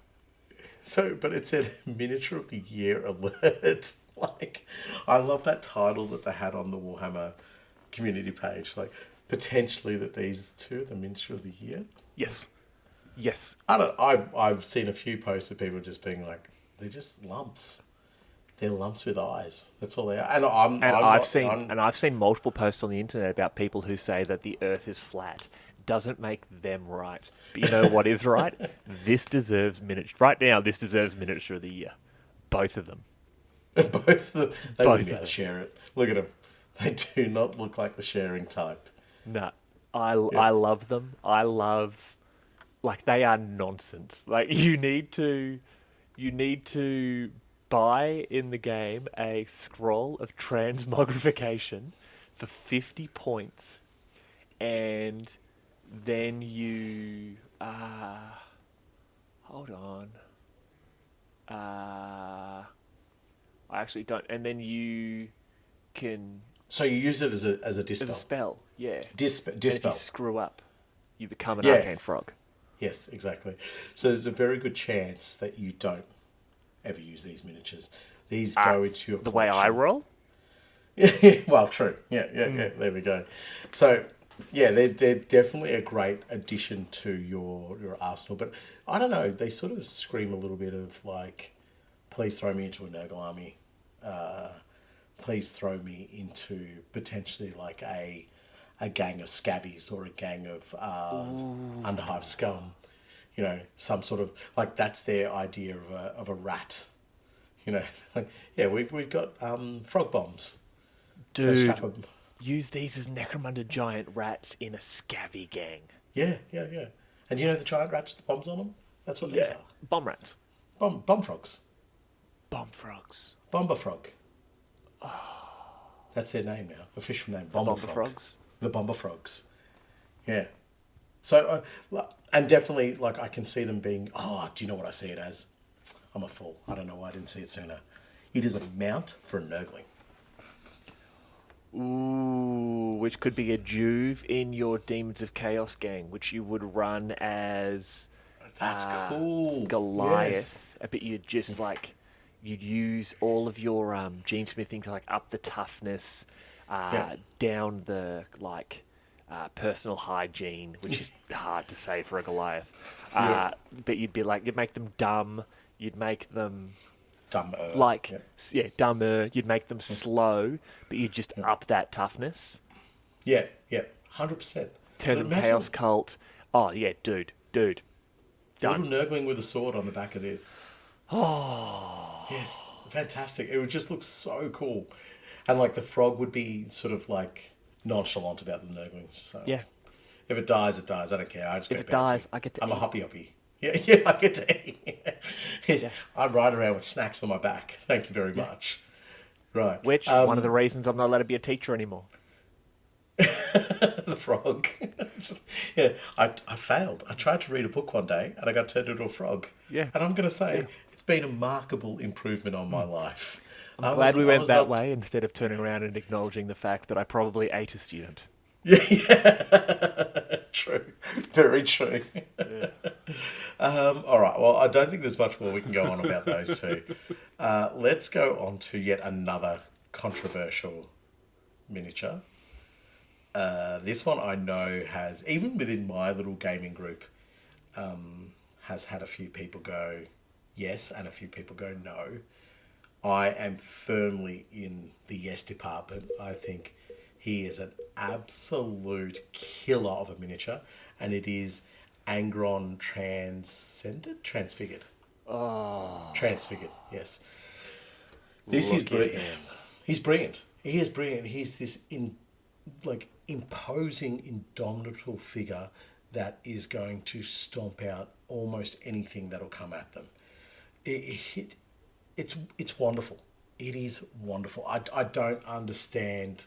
[SPEAKER 2] So, but it said Miniature of the Year alert. Like, I love that title that they had on the Warhammer community page. Like, potentially that these two are the Miniature of the Year.
[SPEAKER 1] Yes. Yes.
[SPEAKER 2] I've seen a few posts of people just being like, they're just lumps. They're lumps with eyes. That's all they are. And
[SPEAKER 1] I've seen multiple posts on the internet about people who say that the Earth is flat. Doesn't make them right. But you know what is right? This deserves miniature. Right now, this deserves Miniature of the Year. Both of them.
[SPEAKER 2] both of them. They
[SPEAKER 1] Both
[SPEAKER 2] wouldn't be
[SPEAKER 1] of
[SPEAKER 2] able to
[SPEAKER 1] them.
[SPEAKER 2] share it. Look at them. They do not look like the sharing type.
[SPEAKER 1] No. I love them. I love... Like, they are nonsense. Like, you need to buy in the game a scroll of transmogrification for 50 points, and then you hold on. I actually don't. And then you can
[SPEAKER 2] So you use it as a
[SPEAKER 1] as
[SPEAKER 2] dispel.
[SPEAKER 1] a spell, yeah.
[SPEAKER 2] Dispel.
[SPEAKER 1] And if you screw up, you become an
[SPEAKER 2] Yeah.
[SPEAKER 1] arcane frog.
[SPEAKER 2] Yes, exactly. So there's a very good chance that you don't ever use these miniatures. These go into your
[SPEAKER 1] The way I
[SPEAKER 2] collection.
[SPEAKER 1] roll.
[SPEAKER 2] Well, true. Yeah. There we go. So, yeah, they're definitely a great addition to your arsenal. But I don't know. They sort of scream a little bit of like, please throw me into a Nurgle army. Please throw me into potentially like a gang of scabbies or a gang of Underhive scum. You know, some sort of like that's their idea of a rat. You know, like, yeah, we've got frog bombs. So
[SPEAKER 1] Dude,
[SPEAKER 2] strap 'em.
[SPEAKER 1] use these as Necromunda giant rats in a scabby gang.
[SPEAKER 2] Yeah. And you know the giant rats with the bombs on them? That's what these are.
[SPEAKER 1] Bomb rats.
[SPEAKER 2] Bomb frogs.
[SPEAKER 1] Bomb frogs.
[SPEAKER 2] Bomber frog. That's their name now. Official name. Bomber
[SPEAKER 1] Bomber
[SPEAKER 2] frog.
[SPEAKER 1] frogs.
[SPEAKER 2] The bomber frogs. Yeah. So, and definitely, like, I can see them being, do you know what I see it as? I'm a fool. I don't know why I didn't see it sooner. It is a mount for a nurgling.
[SPEAKER 1] Ooh, which could be a Juve in your Demons of Chaos gang, which you would run as
[SPEAKER 2] That's cool.
[SPEAKER 1] Goliath.
[SPEAKER 2] Yes.
[SPEAKER 1] But you'd just like you'd use all of your gene smithing to like up the toughness,
[SPEAKER 2] Yeah.
[SPEAKER 1] down the like personal hygiene, which is hard to say for a Goliath.
[SPEAKER 2] Yeah.
[SPEAKER 1] But you'd make them dumb. You'd make them
[SPEAKER 2] Dumb.
[SPEAKER 1] dumber. You'd make them slow, but you'd just up that toughness.
[SPEAKER 2] Yeah. 100%.
[SPEAKER 1] Turn them Chaos Cult. Oh yeah, dude.
[SPEAKER 2] A
[SPEAKER 1] Done.
[SPEAKER 2] little nurgling with a sword on the back of this. Oh. Yes. Fantastic. It would just look so cool. And like the frog would be sort of like nonchalant about the nurgling. So
[SPEAKER 1] Yeah.
[SPEAKER 2] if it dies, it dies. I don't care. I just
[SPEAKER 1] If
[SPEAKER 2] go
[SPEAKER 1] it
[SPEAKER 2] bouncy.
[SPEAKER 1] dies, I get to
[SPEAKER 2] I'm a
[SPEAKER 1] eat.
[SPEAKER 2] hoppy. Yeah, I get to eat.
[SPEAKER 1] Yeah.
[SPEAKER 2] I ride around with snacks on my back. Thank you very much. Right.
[SPEAKER 1] Which one of the reasons I'm not allowed to be a teacher anymore.
[SPEAKER 2] The frog. I failed. I tried to read a book one day and I got turned into a frog.
[SPEAKER 1] Yeah.
[SPEAKER 2] And I'm going to say it's been a remarkable improvement on my life.
[SPEAKER 1] I'm glad we went that way instead of turning around and acknowledging the fact that I probably ate a student.
[SPEAKER 2] True. Very true.
[SPEAKER 1] Yeah.
[SPEAKER 2] All right. Well, I don't think there's much more we can go on about those two. Let's go on to yet another controversial miniature. This one I know has, even within my little gaming group, has had a few people go yes and a few people go no. I am firmly in the yes department. I think he is an absolute killer of a miniature, and it is Angron Transfigured.
[SPEAKER 1] Oh.
[SPEAKER 2] Transfigured, yes. This is brilliant. He's brilliant. He is brilliant. He's this imposing, indomitable figure that is going to stomp out almost anything that'll come at them. It's wonderful. It is wonderful. I don't understand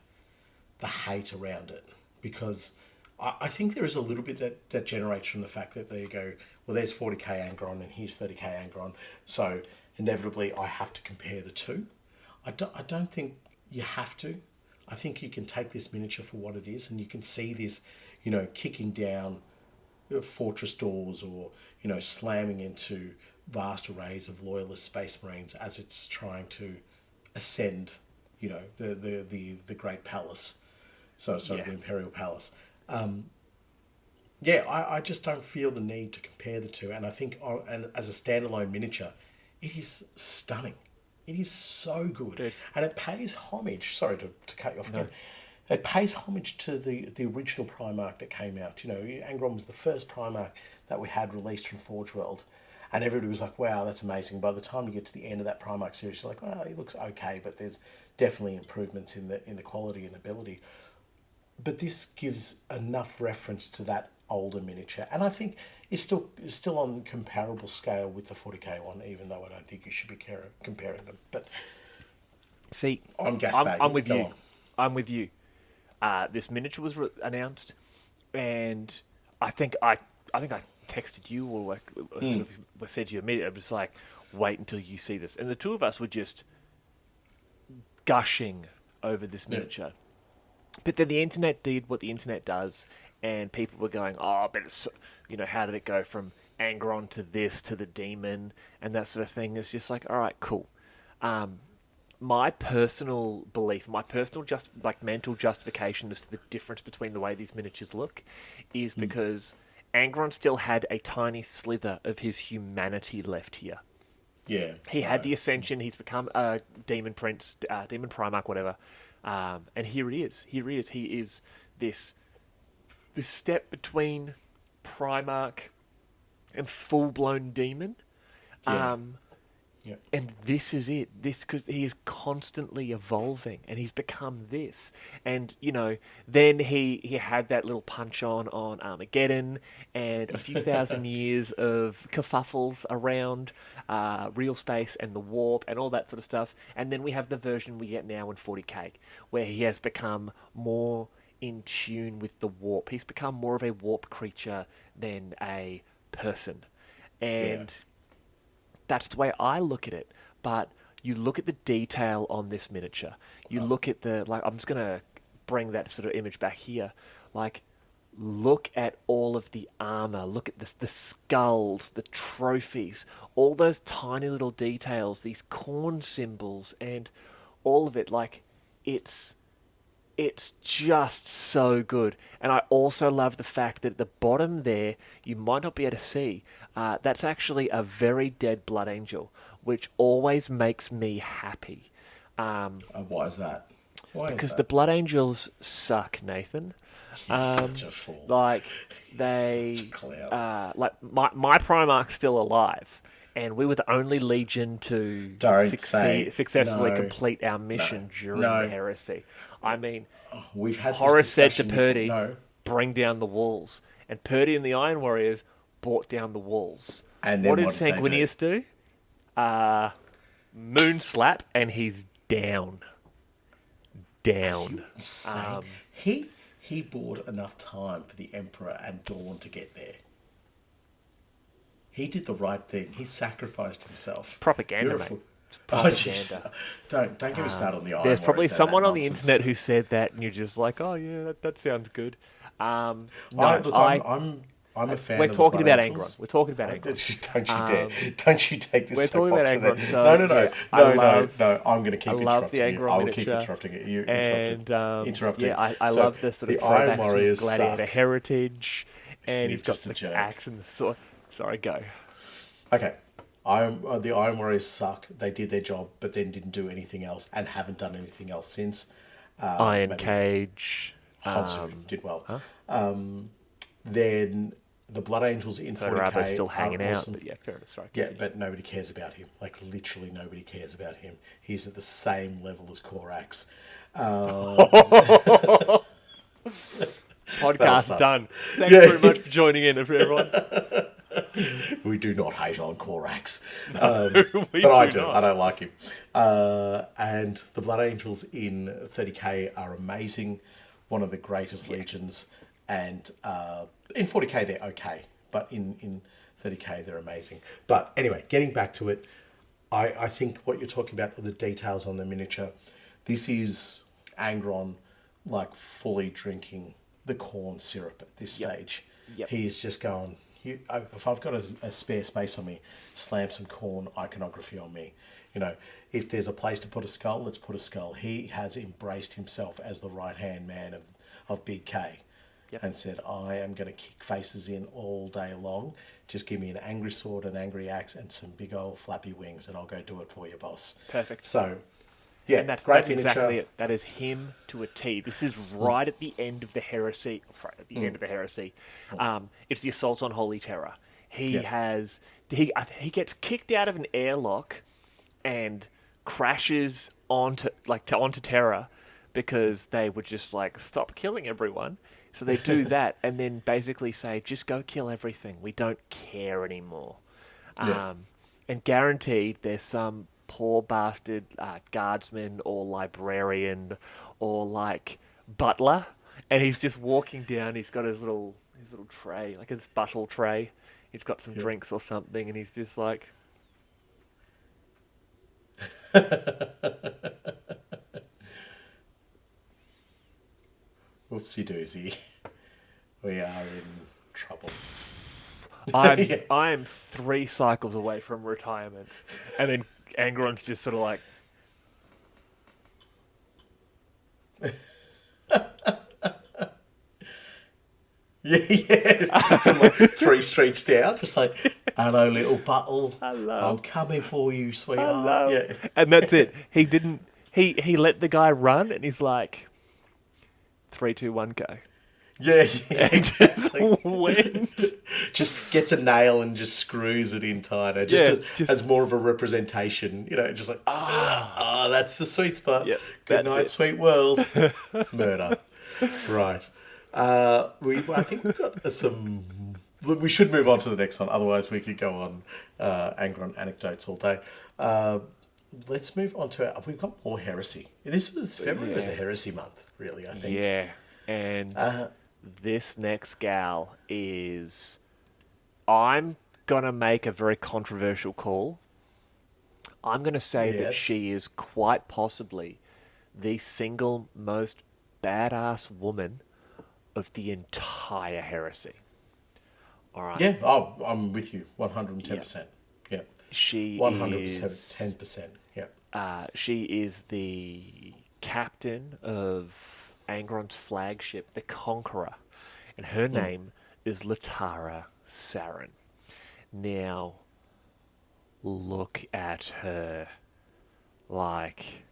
[SPEAKER 2] the hate around it, because I think there is a little bit that generates from the fact that there you go, well, there's 40k Angron and here's 30k Angron, so inevitably I have to compare the two. I don't think you have to. I think you can take this miniature for what it is, and you can see this, kicking down fortress doors, or slamming into vast arrays of loyalist space marines as it's trying to ascend, the great palace. The Imperial Palace. I just don't feel the need to compare the two. And I think and as a standalone miniature, it is stunning. It is so good.
[SPEAKER 1] Dude.
[SPEAKER 2] And it pays homage, sorry to cut you off again, it pays homage to the original Primarch that came out. Angron was the first Primarch that we had released from Forge World. And everybody was like, wow, that's amazing. By the time you get to the end of that Primarch series, you're like, well, he looks okay, but there's definitely improvements in the quality and ability. But this gives enough reference to that older miniature, and I think it's still on comparable scale with the 40k one, even though I don't think you should be comparing them. But
[SPEAKER 1] see,
[SPEAKER 2] I'm
[SPEAKER 1] with you. I'm with you. This miniature was announced, and I think I texted you or sort of said to you immediately. I was like, wait until you see this, and the two of us were just gushing over this miniature. But then the internet did what the internet does, and people were going, oh, but it's, how did it go from Angron to this to the demon and that sort of thing? It's just like, all right, cool. My personal belief, my personal mental justification as to the difference between the way these miniatures look is because Angron still had a tiny slither of his humanity left here.
[SPEAKER 2] Yeah.
[SPEAKER 1] He had the ascension. He's become a demon prince, demon primarch, whatever. And here it is. He is this step between Primarch and full-blown demon.
[SPEAKER 2] Yeah. Yeah.
[SPEAKER 1] And this is it. This because he is constantly evolving, and he's become this. And then he had that little punch on Armageddon, and a few thousand years of kerfuffles around real space and the warp and all that sort of stuff. And then we have the version we get now in 40k, where he has become more in tune with the warp. He's become more of a warp creature than a person, and that's the way I look at it. But you look at the detail on this miniature. You look at I'm just going to bring that sort of image back here. Look at all of the armor. Look at the skulls, the trophies, all those tiny little details, these corn symbols, and all of it. It's just so good. And I also love the fact that at the bottom there, you might not be able to see, that's actually a very dead blood angel, which always makes me happy.
[SPEAKER 2] Why is that?
[SPEAKER 1] Because the blood angels suck, Nathan.
[SPEAKER 2] You're such a fool.
[SPEAKER 1] They,
[SPEAKER 2] such a clown.
[SPEAKER 1] my Primarch's still alive. And we were the only legion to successfully complete our mission during the heresy. I mean,
[SPEAKER 2] we've had
[SPEAKER 1] Horus said to
[SPEAKER 2] before.
[SPEAKER 1] Purdy, bring down the walls. And Purdy and the Iron Warriors brought down the walls.
[SPEAKER 2] And then
[SPEAKER 1] what did Sanguinius do? Moon slap, and he's down. Down.
[SPEAKER 2] He bought enough time for the Emperor and Dawn to get there. He did the right thing. He sacrificed himself.
[SPEAKER 1] Propaganda, mate.
[SPEAKER 2] Propaganda. Don't get me started on the Iron
[SPEAKER 1] There's probably
[SPEAKER 2] Warriors,
[SPEAKER 1] someone on the
[SPEAKER 2] nonsense.
[SPEAKER 1] internet who said that, and you're just like, oh yeah, that sounds good.
[SPEAKER 2] I'm a fan.
[SPEAKER 1] We're
[SPEAKER 2] of
[SPEAKER 1] talking
[SPEAKER 2] the
[SPEAKER 1] about
[SPEAKER 2] Blood Angels.
[SPEAKER 1] Angron. We're talking about Angron.
[SPEAKER 2] Don't you dare! Don't you take this.
[SPEAKER 1] We're talking about
[SPEAKER 2] Angron.
[SPEAKER 1] Angron.
[SPEAKER 2] No. I'm going to keep
[SPEAKER 1] I
[SPEAKER 2] interrupting
[SPEAKER 1] love the
[SPEAKER 2] you.
[SPEAKER 1] Angron
[SPEAKER 2] I will
[SPEAKER 1] miniature.
[SPEAKER 2] keep interrupting you.
[SPEAKER 1] Interrupting. Yeah, I love the sort of
[SPEAKER 2] Iron
[SPEAKER 1] throwbacks to
[SPEAKER 2] Warriors
[SPEAKER 1] his gladiator
[SPEAKER 2] suck.
[SPEAKER 1] heritage, and he's got
[SPEAKER 2] just a
[SPEAKER 1] the
[SPEAKER 2] jerk.
[SPEAKER 1] axe and the sword. Sorry, go.
[SPEAKER 2] Okay. The Iron Warriors suck. They did their job, but then didn't do anything else, and haven't done anything else since.
[SPEAKER 1] Iron Cage.
[SPEAKER 2] Hansu did well. Then the Blood Angels in 40k
[SPEAKER 1] still hanging out.
[SPEAKER 2] awesome.
[SPEAKER 1] But yeah, fair enough. Sorry.
[SPEAKER 2] Yeah, but nobody cares about him. Literally nobody cares about him. He's at the same level as Korax.
[SPEAKER 1] Podcast done. Thanks very much for joining in, everyone.
[SPEAKER 2] We do not hate on Korax.
[SPEAKER 1] We
[SPEAKER 2] But I
[SPEAKER 1] do
[SPEAKER 2] do.
[SPEAKER 1] not.
[SPEAKER 2] I don't like him. And the Blood Angels in 30k are amazing. One of the greatest legions. And in 40k, they're okay. But in 30k, they're amazing. But anyway, getting back to it, I think what you're talking about are the details on the miniature. This is Angron, fully drinking the corn syrup at this stage.
[SPEAKER 1] Yep.
[SPEAKER 2] He is just going, if I've got a spare space on me, slam some corn iconography on me. If there's a place to put a skull, let's put a skull. He has embraced himself as the right-hand man of Big K.
[SPEAKER 1] Yep.
[SPEAKER 2] And said, I am going to kick faces in all day long. Just give me an angry sword, an angry axe, and some big old flappy wings, and I'll go do it for you, boss.
[SPEAKER 1] Perfect.
[SPEAKER 2] So, yeah,
[SPEAKER 1] And that's
[SPEAKER 2] great miniature.
[SPEAKER 1] exactly it. That is him to a T. This is right at the end of the heresy. Sorry, at the end of the heresy. It's the assault on Holy Terror. He gets kicked out of an airlock and crashes onto Terra because they would just stop killing everyone. So they do that and then basically say, just go kill everything. We don't care anymore.
[SPEAKER 2] Yeah.
[SPEAKER 1] And guaranteed there's some poor bastard guardsman or librarian or butler, and he's just walking down. He's got his little tray, his buttle tray. He's got some drinks or something, and he's just like...
[SPEAKER 2] Whoopsie doozy. We are in trouble.
[SPEAKER 1] I'm 3 cycles away from retirement. And then Angron's just sort of like...
[SPEAKER 2] From 3 streets down, just hello, little buttle.
[SPEAKER 1] Hello.
[SPEAKER 2] I'm coming for you, sweetheart.
[SPEAKER 1] Hello.
[SPEAKER 2] Yeah.
[SPEAKER 1] And that's it. He didn't... He let the guy run, and he's like... 3, 2, 1, go.
[SPEAKER 2] Yeah,
[SPEAKER 1] And just went.
[SPEAKER 2] just gets a nail and just screws it in tighter, as more of a representation. Just like that's the sweet spot.
[SPEAKER 1] Yep,
[SPEAKER 2] Good
[SPEAKER 1] that's
[SPEAKER 2] night,
[SPEAKER 1] it.
[SPEAKER 2] sweet world. Murder. Right. I think we've got some. Look, we should move on to the next one. Otherwise, we could go on Angron anecdotes all day. Let's move on to we've got more heresy. February was a heresy month, really, I think.
[SPEAKER 1] Yeah, and this next gal is... I'm going to make a very controversial call. I'm going to say that she is quite possibly the single most badass woman of the entire heresy. All right.
[SPEAKER 2] Yeah, I'm with you, 110%. Yeah,
[SPEAKER 1] she
[SPEAKER 2] 110%. Yeah,
[SPEAKER 1] she is the captain of Angron's flagship, the Conqueror, and her name is Latara Saren. Now, look at her. Like,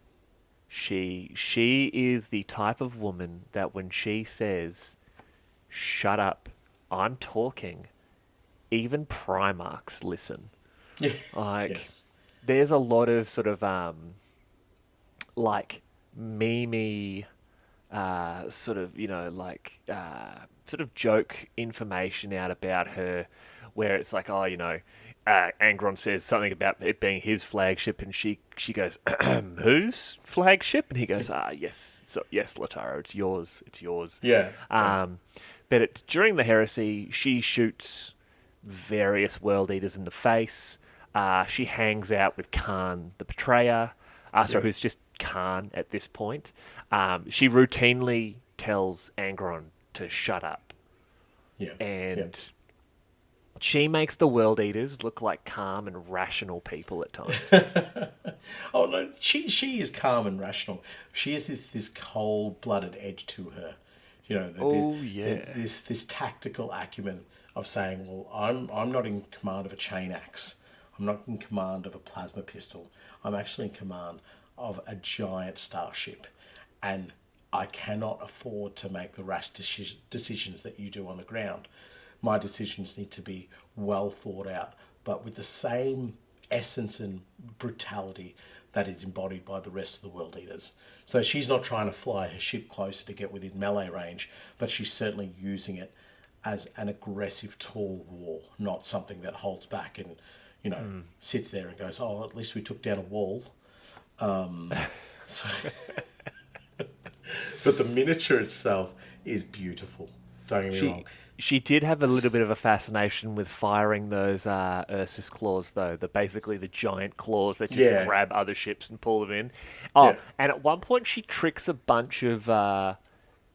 [SPEAKER 1] she is the type of woman that when she says, "Shut up, I'm talking," even Primarchs listen.
[SPEAKER 2] yeah.
[SPEAKER 1] Like,
[SPEAKER 2] Yes.
[SPEAKER 1] there's a lot of sort of like memey sort of sort of joke information out about her, where it's like, Angron says something about it being his flagship, and she goes, "Whose flagship?" And he goes, yes, Latara, it's yours.
[SPEAKER 2] Yeah.
[SPEAKER 1] But during the heresy, she shoots various world eaters in the face. She hangs out with Khan the Betrayer, who's just Khan at this point. She routinely tells Angron to shut up.
[SPEAKER 2] Yeah.
[SPEAKER 1] And she makes the world eaters look like calm and rational people at times.
[SPEAKER 2] Oh no, she is calm and rational. She has this cold-blooded edge to her. This tactical acumen of saying, well, I'm not in command of a chain axe. I'm not in command of a plasma pistol. I'm actually in command of a giant starship, and I cannot afford to make the rash decisions that you do on the ground. My decisions need to be well thought out, but with the same essence and brutality that is embodied by the rest of the world eaters. So she's not trying to fly her ship closer to get within melee range, but she's certainly using it as an aggressive tall wall, not something that holds back and, sits there and goes, oh, at least we took down a wall. So but the miniature itself is beautiful. Don't get me wrong.
[SPEAKER 1] She did have a little bit of a fascination with firing those Ursus claws, though. Basically the giant claws that just grab other ships and pull them in. And at one point she tricks a bunch of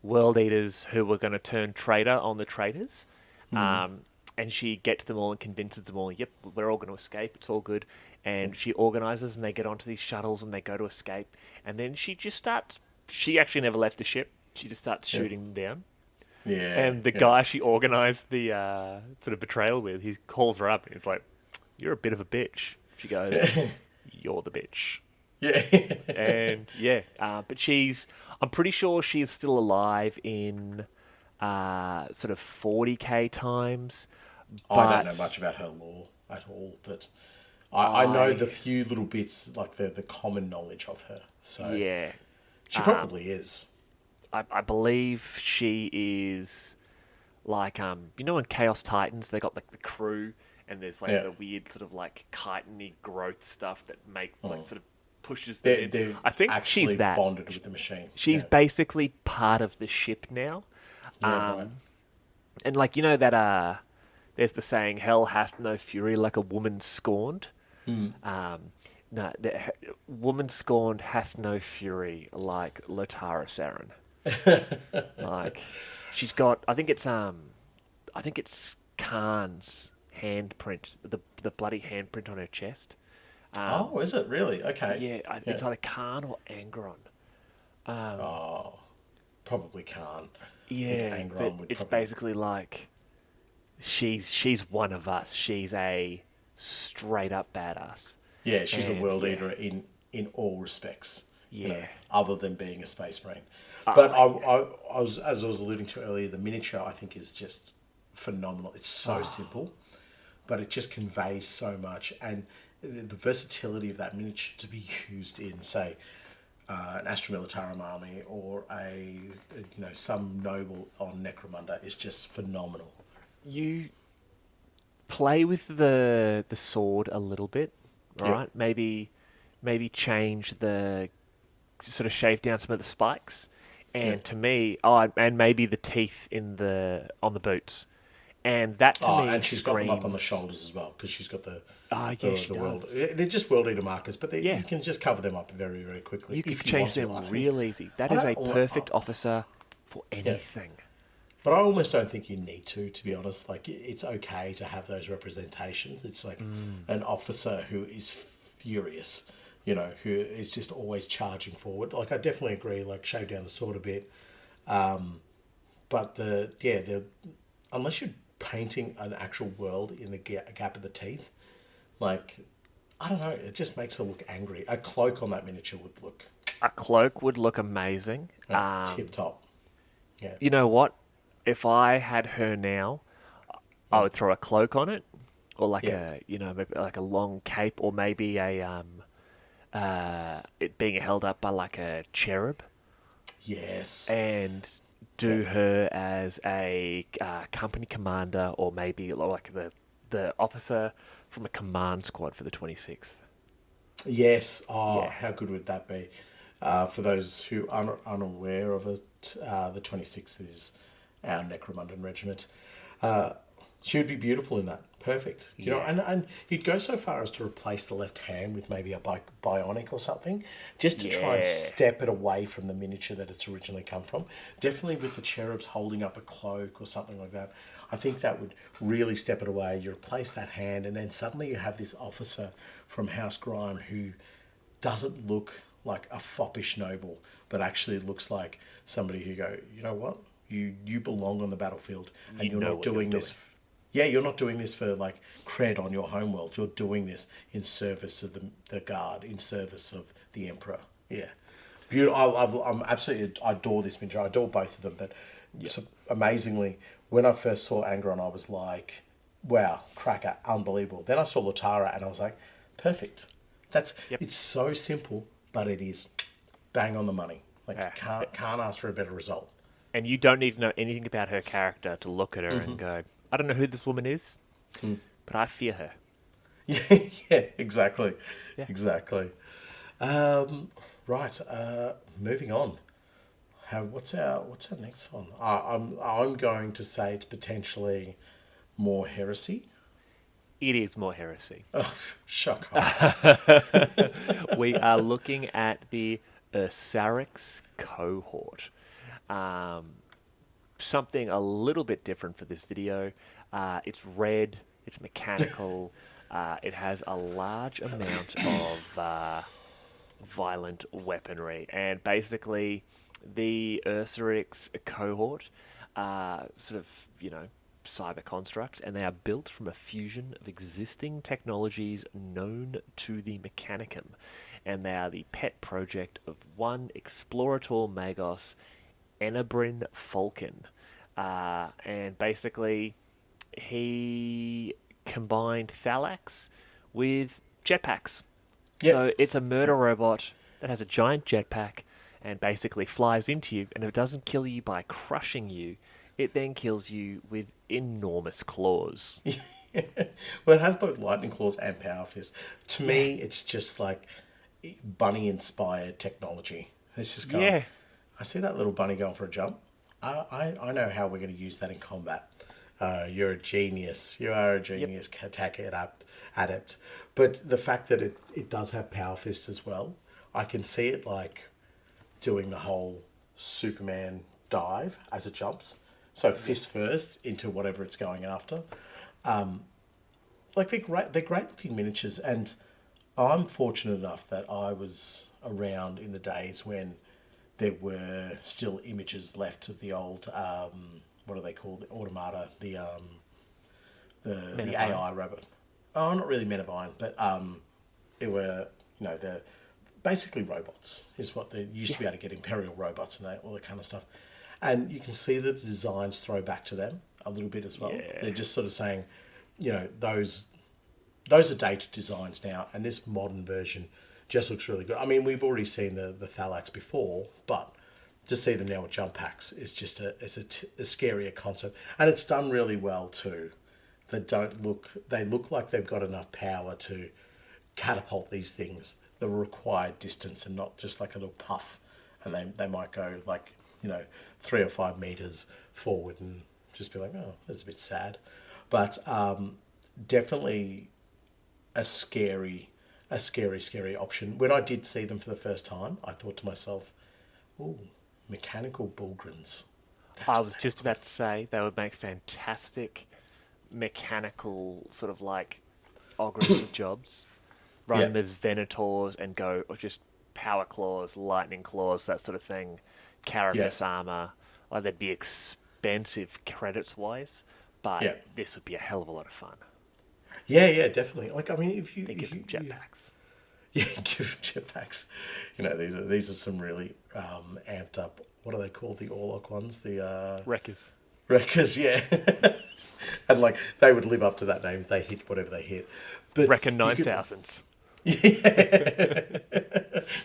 [SPEAKER 1] world eaters who were going to turn traitor on the traitors. And she gets them all and convinces them all, yep, we're all going to escape, it's all good. And she organises and they get onto these shuttles and they go to escape. And then she just starts... She actually never left the ship. She just starts shooting them down.
[SPEAKER 2] Yeah.
[SPEAKER 1] And the guy she organised the sort of betrayal with, he calls her up and he's like, "You're a bit of a bitch." She goes, "You're the bitch."
[SPEAKER 2] Yeah.
[SPEAKER 1] And but I'm pretty sure she's still alive in sort of 40k times. But
[SPEAKER 2] I don't know much about her lore at all, but I know the few little bits, like the common knowledge of her. So
[SPEAKER 1] yeah,
[SPEAKER 2] she probably is.
[SPEAKER 1] I believe she is like in Chaos Titans they got like the crew and there's like the weird sort of like chitin-y growth stuff that like sort of pushes them in. I think she's that
[SPEAKER 2] bonded with the machine.
[SPEAKER 1] She's basically part of the ship now.
[SPEAKER 2] Right.
[SPEAKER 1] And like that there's the saying, "Hell hath no fury like a woman scorned." No, the woman scorned hath no fury like Latara Saren. Like she's got, I think it's Khan's handprint, the bloody handprint on her chest.
[SPEAKER 2] Is it really? Okay.
[SPEAKER 1] Yeah, it's either Khan or Angron.
[SPEAKER 2] Probably Khan.
[SPEAKER 1] Yeah, but it's basically like she's one of us. She's a straight up badass.
[SPEAKER 2] Yeah, she's a world eater in all respects.
[SPEAKER 1] Yeah.
[SPEAKER 2] Other than being a space marine. But I was, as I was alluding to earlier, the miniature I think is just phenomenal. It's so simple, but it just conveys so much, and the versatility of that miniature to be used in, say, an Astra Militarum army or some noble on Necromunda is just phenomenal.
[SPEAKER 1] You play with the sword a little bit, all
[SPEAKER 2] Yep.
[SPEAKER 1] right? Maybe change the sort of shave down some of the spikes, and
[SPEAKER 2] Yep.
[SPEAKER 1] to me, and maybe the teeth on the boots, and that to me
[SPEAKER 2] And she's got them up on the
[SPEAKER 1] screams.
[SPEAKER 2] shoulders as well because she's got the
[SPEAKER 1] Yeah, she
[SPEAKER 2] world.
[SPEAKER 1] does.
[SPEAKER 2] They're just world eater markers, but
[SPEAKER 1] Yeah.
[SPEAKER 2] you can just cover them up very very quickly
[SPEAKER 1] You could
[SPEAKER 2] if you
[SPEAKER 1] change
[SPEAKER 2] want to.
[SPEAKER 1] them real easy. That
[SPEAKER 2] I
[SPEAKER 1] is a
[SPEAKER 2] don't-
[SPEAKER 1] perfect officer for
[SPEAKER 2] Yeah.
[SPEAKER 1] anything.
[SPEAKER 2] But I almost don't think you need to be honest. Like, it's okay to have those representations. It's like an officer who is furious, who is just always charging forward. Like, I definitely agree. Like, shave down the sword a bit, but unless you're painting an actual world in the gap of the teeth, like, I don't know, it just makes her look angry. A cloak on that miniature would look
[SPEAKER 1] A cloak would look amazing.
[SPEAKER 2] tip top. Yeah.
[SPEAKER 1] You know what? If I had her now, I would throw a cloak on it, or like
[SPEAKER 2] Yeah.
[SPEAKER 1] maybe like a long cape, or maybe it being held up by like a cherub,
[SPEAKER 2] Yes.
[SPEAKER 1] and do her as a company commander, or maybe like the officer from a command squad for the 26th.
[SPEAKER 2] Yes. Oh,
[SPEAKER 1] Yeah.
[SPEAKER 2] how good would that be? For those who are unaware of it, the 26th is our Necromundan regiment. She would be beautiful in that. Perfect. And you'd go so far as to replace the left hand with maybe a bionic or something, just to try and
[SPEAKER 1] Yeah.
[SPEAKER 2] step it away from the miniature that it's originally come from. Definitely with the cherubs holding up a cloak or something like that. I think that would really step it away. You replace that hand, and then suddenly you have this officer from House Grime who doesn't look like a foppish noble, but actually looks like somebody who go, you know what, you belong on the battlefield, and
[SPEAKER 1] You
[SPEAKER 2] you're
[SPEAKER 1] know
[SPEAKER 2] not
[SPEAKER 1] what you're
[SPEAKER 2] doing this. You're not doing this for like cred on your homeworld. You're doing this in service of the guard, in service of the emperor. Yeah, beautiful. I adore this miniature. I adore both of them, but amazingly, when I first saw Angron, I was like, wow, cracker, unbelievable. Then I saw Latara, and I was like, perfect. It's so simple, but it is bang on the money. Like,
[SPEAKER 1] Yeah.
[SPEAKER 2] can't ask for a better result.
[SPEAKER 1] And you don't need to know anything about her character to look at her and go, I don't know who this woman is, but I fear her.
[SPEAKER 2] Yeah, exactly.
[SPEAKER 1] Yeah.
[SPEAKER 2] Exactly. Right, moving on. What's our next one? I'm going to say it's potentially more heresy.
[SPEAKER 1] It is more heresy.
[SPEAKER 2] Oh, shock. Horror.
[SPEAKER 1] We are looking at the Ursarix cohort. Something a little bit different for this video. It's red, it's mechanical, it has a large amount of violent weaponry, and basically the Ursarix cohort are sort of, cyber constructs, and they are built from a fusion of existing technologies known to the Mechanicum, and they are the pet project of one Explorator Magos, Enabrin Falcon. And basically, he combined Thalax with jetpacks.
[SPEAKER 2] Yep.
[SPEAKER 1] So it's a murder robot that has a giant jetpack and basically flies into you, and if it doesn't kill you by crushing you, it then kills you with enormous claws.
[SPEAKER 2] Well, it has both lightning claws and power fist. To me, it's just like bunny-inspired technology. It's just going,
[SPEAKER 1] Yeah.
[SPEAKER 2] I see that little bunny going for a jump. I know how we're going to use that in combat. You're a genius. You are a genius, attack adept. But the fact that it does have power fist as well, I can see it like doing the whole Superman dive as it jumps. So fist first into whatever it's going after. Like, they're great looking miniatures, and I'm fortunate enough that I was around in the days when there were still images left of the old what are they called? The automata, the AI robot. Oh, not really Men of Iron, but they were, they're basically robots is what they used to be able to get, Imperial robots and all that kind of stuff. And you can see that the designs throw back to them. a little bit as well.
[SPEAKER 1] Yeah.
[SPEAKER 2] They're just sort of saying, those are dated designs now, and this modern version just looks really good. I mean, we've already seen the Thalax before, but to see them now with jump packs is just a scarier concept, and it's done really well too. They look like they've got enough power to catapult these things the required distance, and not just like a little puff, and they might go like 3 or 5 meters forward and just be like, oh, that's a bit sad, but definitely a scary option. When I did see them for the first time, I thought to myself, ooh, mechanical Bulgrins.
[SPEAKER 1] I was just about to say they would make fantastic mechanical sort of like Ogre jobs. Run
[SPEAKER 2] Yeah.
[SPEAKER 1] them as Venators and go, or just Power Claws, Lightning Claws, that sort of thing. Carapace armor. Like, they'd be expensive credits wise, but
[SPEAKER 2] Yeah.
[SPEAKER 1] this would be a hell of a lot of fun.
[SPEAKER 2] Yeah, definitely. Like, I mean, if you
[SPEAKER 1] They give them
[SPEAKER 2] you-
[SPEAKER 1] jetpacks.
[SPEAKER 2] Yeah, give jetpacks. These are some really amped up. What are they called? The Orlok ones, the
[SPEAKER 1] Wreckers.
[SPEAKER 2] Wreckers. Yeah, and like they would live up to that name if they hit whatever they hit. But
[SPEAKER 1] Reckon
[SPEAKER 2] you could-
[SPEAKER 1] 9,000s.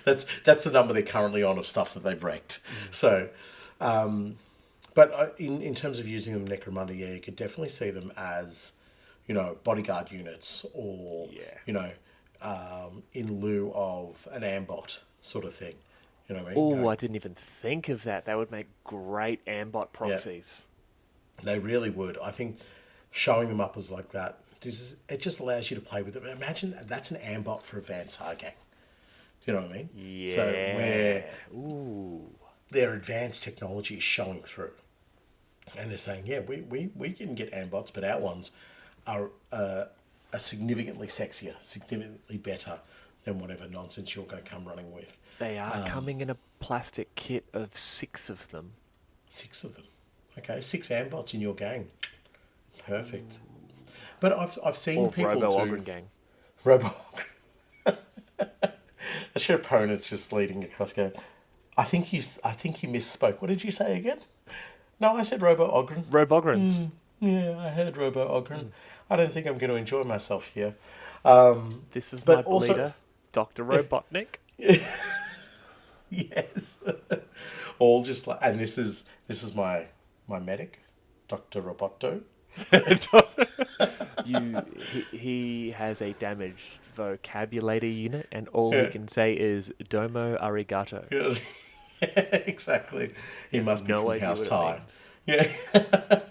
[SPEAKER 2] That's the number they're currently on of stuff that they've wrecked. So, but in terms of using them Necromunda, yeah, you could definitely see them as, bodyguard units, or in lieu of an Ambot sort of thing. You know what I mean?
[SPEAKER 1] Oh, I didn't even think of that. That would make great Ambot proxies.
[SPEAKER 2] They really would. I think showing them up as like that, it just allows you to play with it. Imagine that's an Ambot for a Vansar gang. Do you know what I mean?
[SPEAKER 1] Yeah.
[SPEAKER 2] So where
[SPEAKER 1] Ooh.
[SPEAKER 2] their advanced technology is showing through. And they're saying, yeah, we can get Ambots, but our ones are significantly sexier, significantly better than whatever nonsense you're going to come running with.
[SPEAKER 1] They are coming in a plastic kit of 6 of them.
[SPEAKER 2] 6 of them. Okay, 6 Ambots in your gang. Perfect. But I've seen
[SPEAKER 1] Or
[SPEAKER 2] people
[SPEAKER 1] Robo
[SPEAKER 2] do...
[SPEAKER 1] Ogren gang.
[SPEAKER 2] Robo That's your opponent's just leading across going, I think you misspoke. What did you say again? No, I said Robo Ogren.
[SPEAKER 1] Robogrins.
[SPEAKER 2] Yeah, I heard Robo Ogren. I don't think I'm going to enjoy myself here.
[SPEAKER 1] This is
[SPEAKER 2] But
[SPEAKER 1] my
[SPEAKER 2] also-
[SPEAKER 1] bleeder, Dr. Robotnik.
[SPEAKER 2] Yes. All just like, and this is my medic, Dr. Roboto.
[SPEAKER 1] He has a damaged vocabulator unit, and all he can say is "domo arigato."
[SPEAKER 2] Exactly. He must be
[SPEAKER 1] no
[SPEAKER 2] from
[SPEAKER 1] idea
[SPEAKER 2] House
[SPEAKER 1] what it
[SPEAKER 2] Ty.
[SPEAKER 1] means.
[SPEAKER 2] Yeah.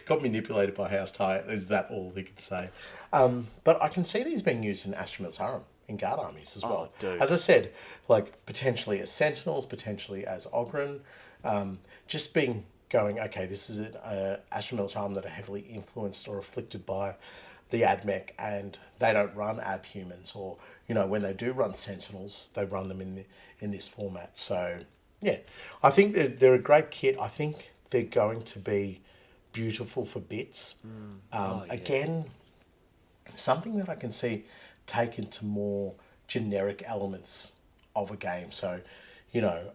[SPEAKER 2] got manipulated by House Ty. Is that all he could say? But I can see these being used in Astromil's Harem, in guard armies as well.
[SPEAKER 1] dude.
[SPEAKER 2] As I said, like potentially as Sentinels, potentially as Ogren. Just going, okay, this is an Astromil's Harem that are heavily influenced or afflicted by the AdMech, and they don't run abhumans, or when they do run Sentinels, they run them in this format. So yeah, I think they're a great kit. I think they're going to be beautiful for bits. Again, something that I can see taken to more generic elements of a game. So,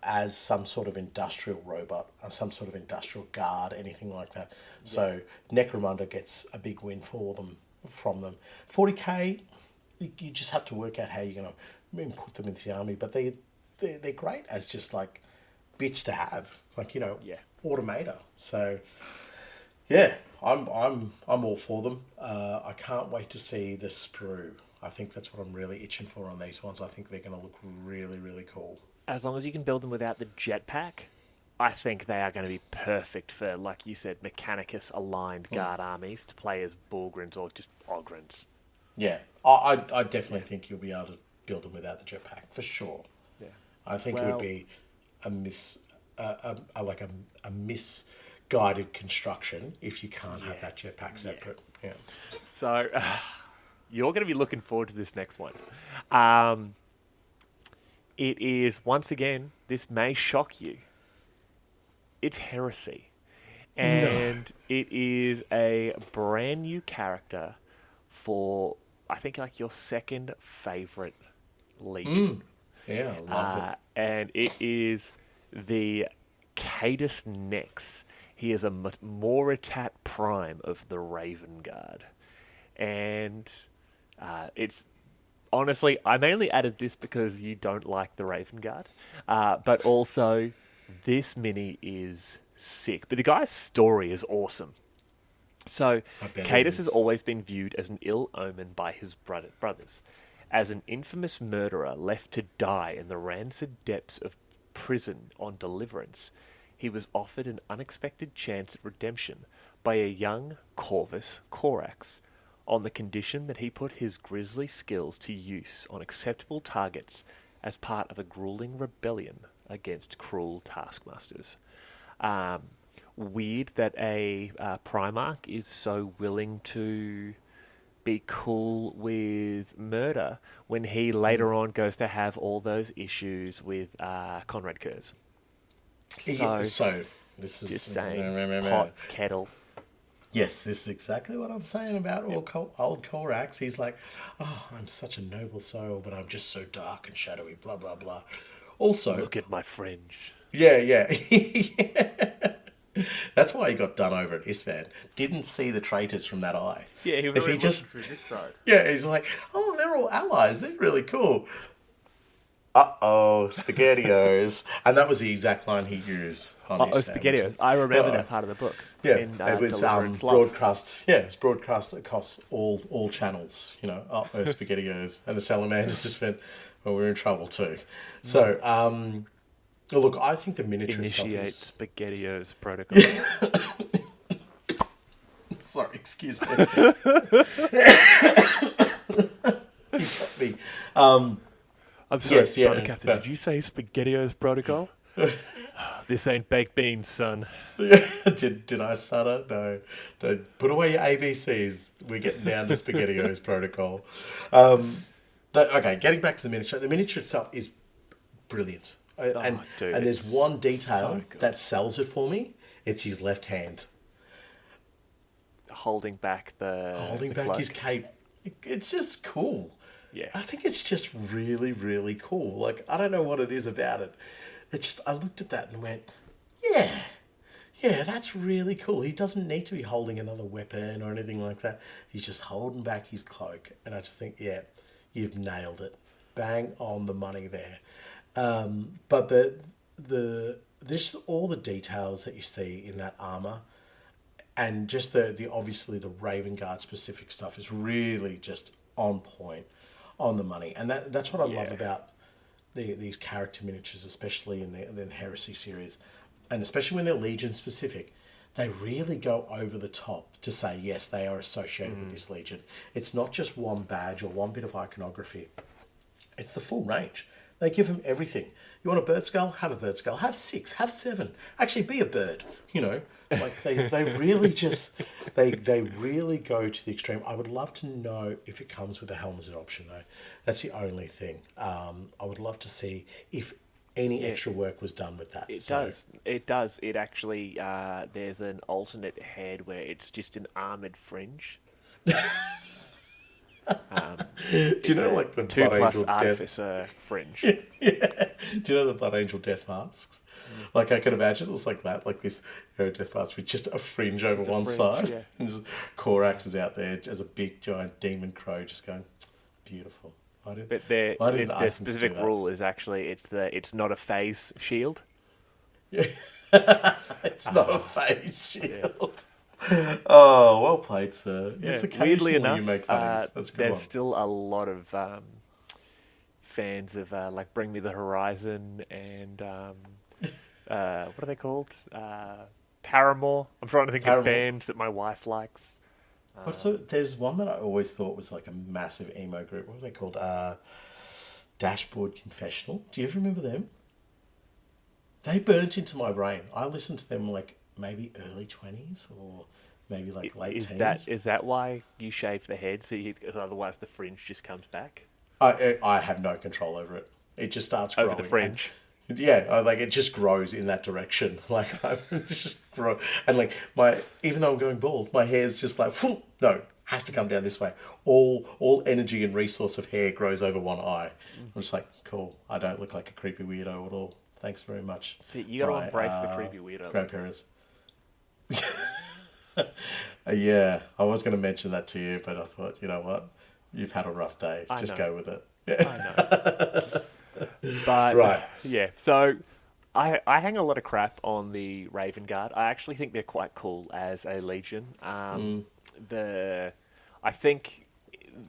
[SPEAKER 2] as some sort of industrial robot, or some sort of industrial guard, anything like that. Yeah. So Necromunda gets a big win from them. 40k, you just have to work out how you're going to put them into the army. But they're great as just like bits to have, like automator. So yeah, I'm all for them. I can't wait to see the sprue. I think that's what I'm really itching for on these ones. I think they're going to look really, really cool.
[SPEAKER 1] As long as you can build them without the jetpack, I think they are going to be perfect for, like you said, Mechanicus aligned guard armies to play as Bulgrins or just Ogrins.
[SPEAKER 2] Yeah, I definitely think you'll be able to build them without the jetpack for sure.
[SPEAKER 1] Yeah,
[SPEAKER 2] I think it would be a misguided construction if you can't have that jetpack separate. Yeah.
[SPEAKER 1] So you're going to be looking forward to this next one. It is, once again, this may shock you. It's Heresy. And it is a brand new character for, I think, like your second favourite Legion.
[SPEAKER 2] Yeah, I love it.
[SPEAKER 1] And it is the Cadus Nex He is a Moritat Prime of the Raven Guard. And it's honestly, I mainly added this because you don't like the Raven Guard, but also this mini is sick. But the guy's story is awesome. So,
[SPEAKER 2] I bet it
[SPEAKER 1] Cadus has
[SPEAKER 2] is.
[SPEAKER 1] always been viewed as an ill omen by his brothers, as an infamous murderer left to die in the rancid depths of prison on deliverance. He was offered an unexpected chance at redemption by a young Corvus Corax, on the condition that he put his grisly skills to use on acceptable targets as part of a grueling rebellion against cruel taskmasters. Um, Weird that a Primarch is so willing to be cool with murder when he later on goes to have all those issues with Conrad Kurz. So,
[SPEAKER 2] So this is
[SPEAKER 1] just saying, pot, kettle.
[SPEAKER 2] Yes, this is exactly what I'm saying about old Korax. He's like, oh, I'm such a noble soul, but I'm just so dark and shadowy, blah, blah, blah. Also,
[SPEAKER 1] Look at my fringe.
[SPEAKER 2] yeah. That's why he got done over at Isfan. Didn't see the traitors from that eye.
[SPEAKER 1] Yeah, he was
[SPEAKER 2] If he
[SPEAKER 1] only
[SPEAKER 2] just,
[SPEAKER 1] looking through this side.
[SPEAKER 2] yeah, he's like, oh, they're all allies. They're really cool. Uh-oh, SpaghettiOs. And that was the exact line he used on
[SPEAKER 1] Oh,
[SPEAKER 2] Isfan.
[SPEAKER 1] SpaghettiOs. I remember that part of the book.
[SPEAKER 2] Yeah,
[SPEAKER 1] In,
[SPEAKER 2] it was
[SPEAKER 1] Deliverance Love.
[SPEAKER 2] broadcast. Yeah, it was broadcast across all channels. You know, SpaghettiOs, and the salamanders just went, "Well, we're in trouble too." So, look, I think the miniature
[SPEAKER 1] Initiate
[SPEAKER 2] itself
[SPEAKER 1] SpaghettiOs protocol.
[SPEAKER 2] is. Sorry, excuse me. You got me.
[SPEAKER 1] I'm sorry,
[SPEAKER 2] Yes, yeah,
[SPEAKER 1] Brother Captain.
[SPEAKER 2] no.
[SPEAKER 1] Did you say SpaghettiOs protocol? This ain't baked beans, son.
[SPEAKER 2] Did I stutter? No. Don't put away your ABCs. We're getting down to SpaghettiOs protocol. Okay, getting back to the miniature. The miniature itself is brilliant. And
[SPEAKER 1] dude,
[SPEAKER 2] there's
[SPEAKER 1] it's
[SPEAKER 2] one detail
[SPEAKER 1] so good.
[SPEAKER 2] that sells it for me. It's his left hand.
[SPEAKER 1] Holding back the
[SPEAKER 2] Holding
[SPEAKER 1] the
[SPEAKER 2] back
[SPEAKER 1] cloak.
[SPEAKER 2] his cape. It's just cool.
[SPEAKER 1] Yeah.
[SPEAKER 2] I think it's just really, really cool. Like, I don't know what it is about it. I looked at that and went, yeah, that's really cool. He doesn't need to be holding another weapon or anything like that. He's just holding back his cloak. And I just think, yeah, you've nailed it. Bang on the money there. But this all the details that you see in that armor, and just the obviously the Raven Guard specific stuff is really just on point, on the money, and that's what I love about these character miniatures, especially in the Heresy series, and especially when they're Legion specific. They really go over the top to say yes, they are associated with this Legion. It's not just one badge or one bit of iconography. It's the full range. They give them everything. You want a bird skull? Have a bird skull. Have 6. Have 7. Actually, be a bird. You know, like they really just they really go to the extreme. I would love to know if it comes with a helmeted option though. That's the only thing. I would love to see if any extra work was done with that.
[SPEAKER 1] It does. It does. It actually, there's an alternate head where it's just an armoured fringe.
[SPEAKER 2] Do you know like the
[SPEAKER 1] 2
[SPEAKER 2] Blood
[SPEAKER 1] plus
[SPEAKER 2] Angel
[SPEAKER 1] Artificer fringe.
[SPEAKER 2] Do you know the Blood Angel death masks? Like I can imagine it's like that, like this death mask with just a fringe over
[SPEAKER 1] a
[SPEAKER 2] one
[SPEAKER 1] fringe,
[SPEAKER 2] side,
[SPEAKER 1] yeah.
[SPEAKER 2] and just Korax is out there as a big giant demon crow, just going beautiful.
[SPEAKER 1] But
[SPEAKER 2] why
[SPEAKER 1] the
[SPEAKER 2] didn't Items
[SPEAKER 1] specific
[SPEAKER 2] do that?
[SPEAKER 1] rule is actually it's not a phase shield.
[SPEAKER 2] It's not a face shield. Oh, well played, sir. It's
[SPEAKER 1] Weirdly
[SPEAKER 2] occasionally
[SPEAKER 1] enough,
[SPEAKER 2] you make funnies. That's a good
[SPEAKER 1] there's
[SPEAKER 2] one.
[SPEAKER 1] still a lot of fans of like Bring Me the Horizon and what are they called? Paramore. I'm trying to think
[SPEAKER 2] Paramore.
[SPEAKER 1] of bands that my wife likes.
[SPEAKER 2] There's one that I always thought was like a massive emo group. What were they called? Dashboard Confessional. Do you ever remember them? They burnt into my brain. I listened to them like maybe early 20s or maybe like late teens.
[SPEAKER 1] Is that why you shave the head? So otherwise the fringe just comes back
[SPEAKER 2] I have no control over it. It just starts growing.
[SPEAKER 1] over the fringe.
[SPEAKER 2] Like it just grows in that direction. Like I just grow, and like even though I'm going bald, my hair's just like has to come down this way. All energy and resource of hair grows over one eye. I'm just like, cool. I don't look like a creepy weirdo at all. Thanks very much.
[SPEAKER 1] You got to embrace the creepy weirdo.
[SPEAKER 2] Grandparents. Yeah, I was going to mention that to you, but I thought, you know what? You've had a rough day.
[SPEAKER 1] I
[SPEAKER 2] Just
[SPEAKER 1] know.
[SPEAKER 2] go with it.
[SPEAKER 1] I know. But
[SPEAKER 2] Right.
[SPEAKER 1] yeah, so I hang a lot of crap on the Raven Guard. I actually think they're quite cool as a legion. The I think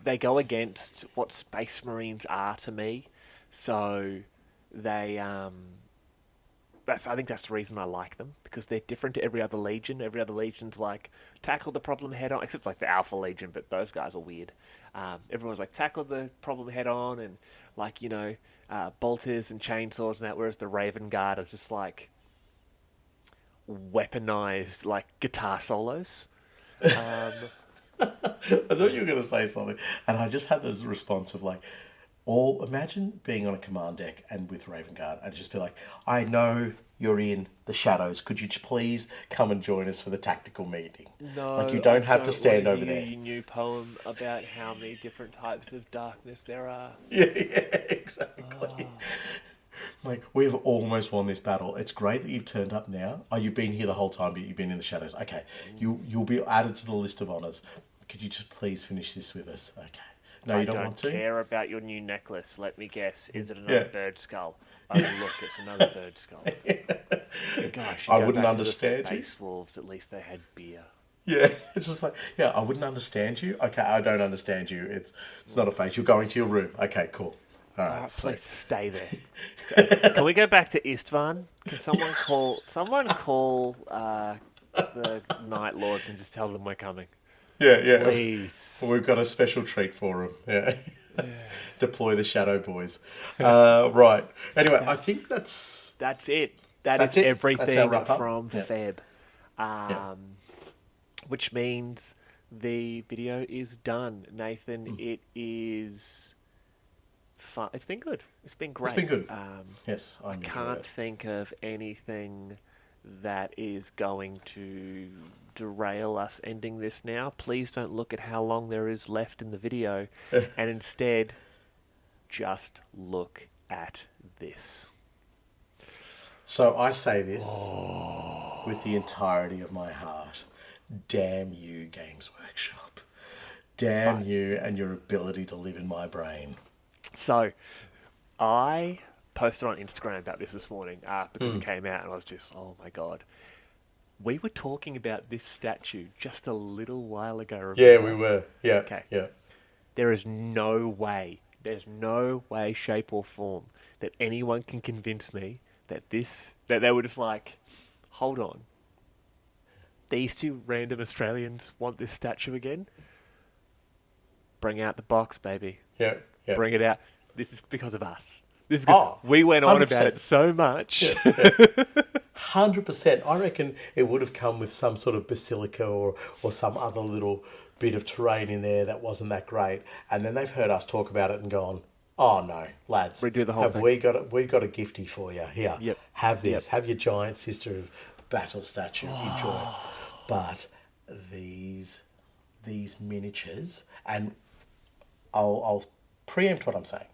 [SPEAKER 1] they go against what Space Marines are to me, so they I think that's the reason I like them, because they're different to every other legion. Every other legion's like tackle the problem head on, except like the Alpha Legion, but those guys are weird. Everyone's like tackle the problem head on, and like bolters and chainsaws and that. Whereas the Raven Guard are just like weaponized like guitar solos. Um,
[SPEAKER 2] I thought you were going to say something, and I just had this response of like, or imagine being on a command deck and with Raven Guard, and just be like, I know you're in the shadows. Could you please come and join us for the tactical meeting? Like, you
[SPEAKER 1] no, I
[SPEAKER 2] don't have to
[SPEAKER 1] don't
[SPEAKER 2] stand
[SPEAKER 1] want
[SPEAKER 2] over
[SPEAKER 1] to hear
[SPEAKER 2] there.
[SPEAKER 1] your new poem about how many different types of darkness there are.
[SPEAKER 2] Yeah, exactly. Like, we've almost won this battle. It's great that you've turned up now. Oh, you've been here the whole time, but you've been in the shadows. Okay, you'll be added to the list of honors. Could you just please finish this with us? Okay. No,
[SPEAKER 1] I
[SPEAKER 2] you don't
[SPEAKER 1] don't
[SPEAKER 2] want to?
[SPEAKER 1] care about your new necklace. Let me guess. Is it
[SPEAKER 2] Yeah.
[SPEAKER 1] another bird skull? Oh, look, it's another bird skull. Gosh, you
[SPEAKER 2] I
[SPEAKER 1] go
[SPEAKER 2] wouldn't
[SPEAKER 1] back
[SPEAKER 2] understand
[SPEAKER 1] to the
[SPEAKER 2] you.
[SPEAKER 1] Space Wolves, at least they had beer.
[SPEAKER 2] Yeah, it's just like, yeah, I wouldn't understand you. Okay, I don't understand you. It's not a phase. You're going to your room. Okay, cool. All right, sweet.
[SPEAKER 1] Please stay there. Can we go back to Istvan? Can someone call the Night Lord and just tell them we're coming?
[SPEAKER 2] Yeah, yeah.
[SPEAKER 1] Please.
[SPEAKER 2] We've got a special treat for him. Yeah. Deploy the Shadow Boys. Right. Anyway, I think
[SPEAKER 1] That's it. That
[SPEAKER 2] that's
[SPEAKER 1] is
[SPEAKER 2] it. That's our
[SPEAKER 1] everything
[SPEAKER 2] wrap up.
[SPEAKER 1] from
[SPEAKER 2] Yeah.
[SPEAKER 1] Feb.
[SPEAKER 2] Yeah.
[SPEAKER 1] Which means the video is done. Nathan, it is fun. It's been good. It's been great.
[SPEAKER 2] It's been good. Yes, I
[SPEAKER 1] Can't think of anything that is going to derail us ending this now. Please don't look at how long there is left in the video, and instead just look at this.
[SPEAKER 2] So I say this with the entirety of my heart. Damn you, Games Workshop. Damn you and your ability to live in my brain.
[SPEAKER 1] So, I posted on Instagram about this morning because it came out, and I was just, oh my god. We were talking about this statue just a little while ago, remember?
[SPEAKER 2] Yeah, we were. Yeah.
[SPEAKER 1] Okay.
[SPEAKER 2] Yeah.
[SPEAKER 1] There's no way, shape, or form that anyone can convince me that they were just like, hold on. These two random Australians want this statue again? Bring out the box, baby.
[SPEAKER 2] Yeah. Yeah.
[SPEAKER 1] Bring it out. This is because of us. This is good. We went on about
[SPEAKER 2] 100%.
[SPEAKER 1] it so much.
[SPEAKER 2] Yeah. 100%. I reckon it would have come with some sort of basilica or some other little bit of terrain in there that wasn't that great. And then they've heard us talk about it and gone, oh no, lads.
[SPEAKER 1] Redo the whole
[SPEAKER 2] have
[SPEAKER 1] thing.
[SPEAKER 2] we got a gifty for you. Here.
[SPEAKER 1] Yep.
[SPEAKER 2] Have this. Have your giant sister of battle statue. Enjoy it. But these miniatures, and I'll preempt what I'm saying.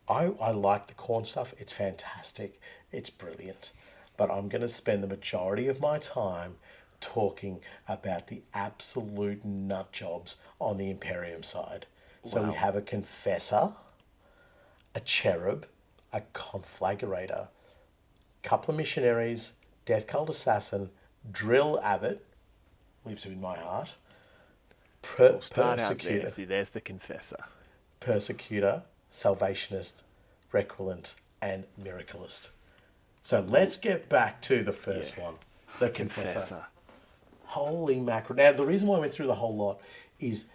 [SPEAKER 2] I like the corn stuff. It's fantastic. It's brilliant. But I'm going to spend the majority of my time talking about the absolute nut jobs on the Imperium side. So
[SPEAKER 1] Wow.
[SPEAKER 2] we have a Confessor, a Cherub, a Conflagrator, couple of Missionaries, Death Cult Assassin, Drill Abbot, lives in my heart,
[SPEAKER 1] Start out there.
[SPEAKER 2] Persecutor,
[SPEAKER 1] See, there's the Confessor.
[SPEAKER 2] Persecutor, Salvationist, Requilent, and Miracleist. So let's get back to the first one, the Confessor. Holy mackerel. Now, the reason why I went through the whole lot is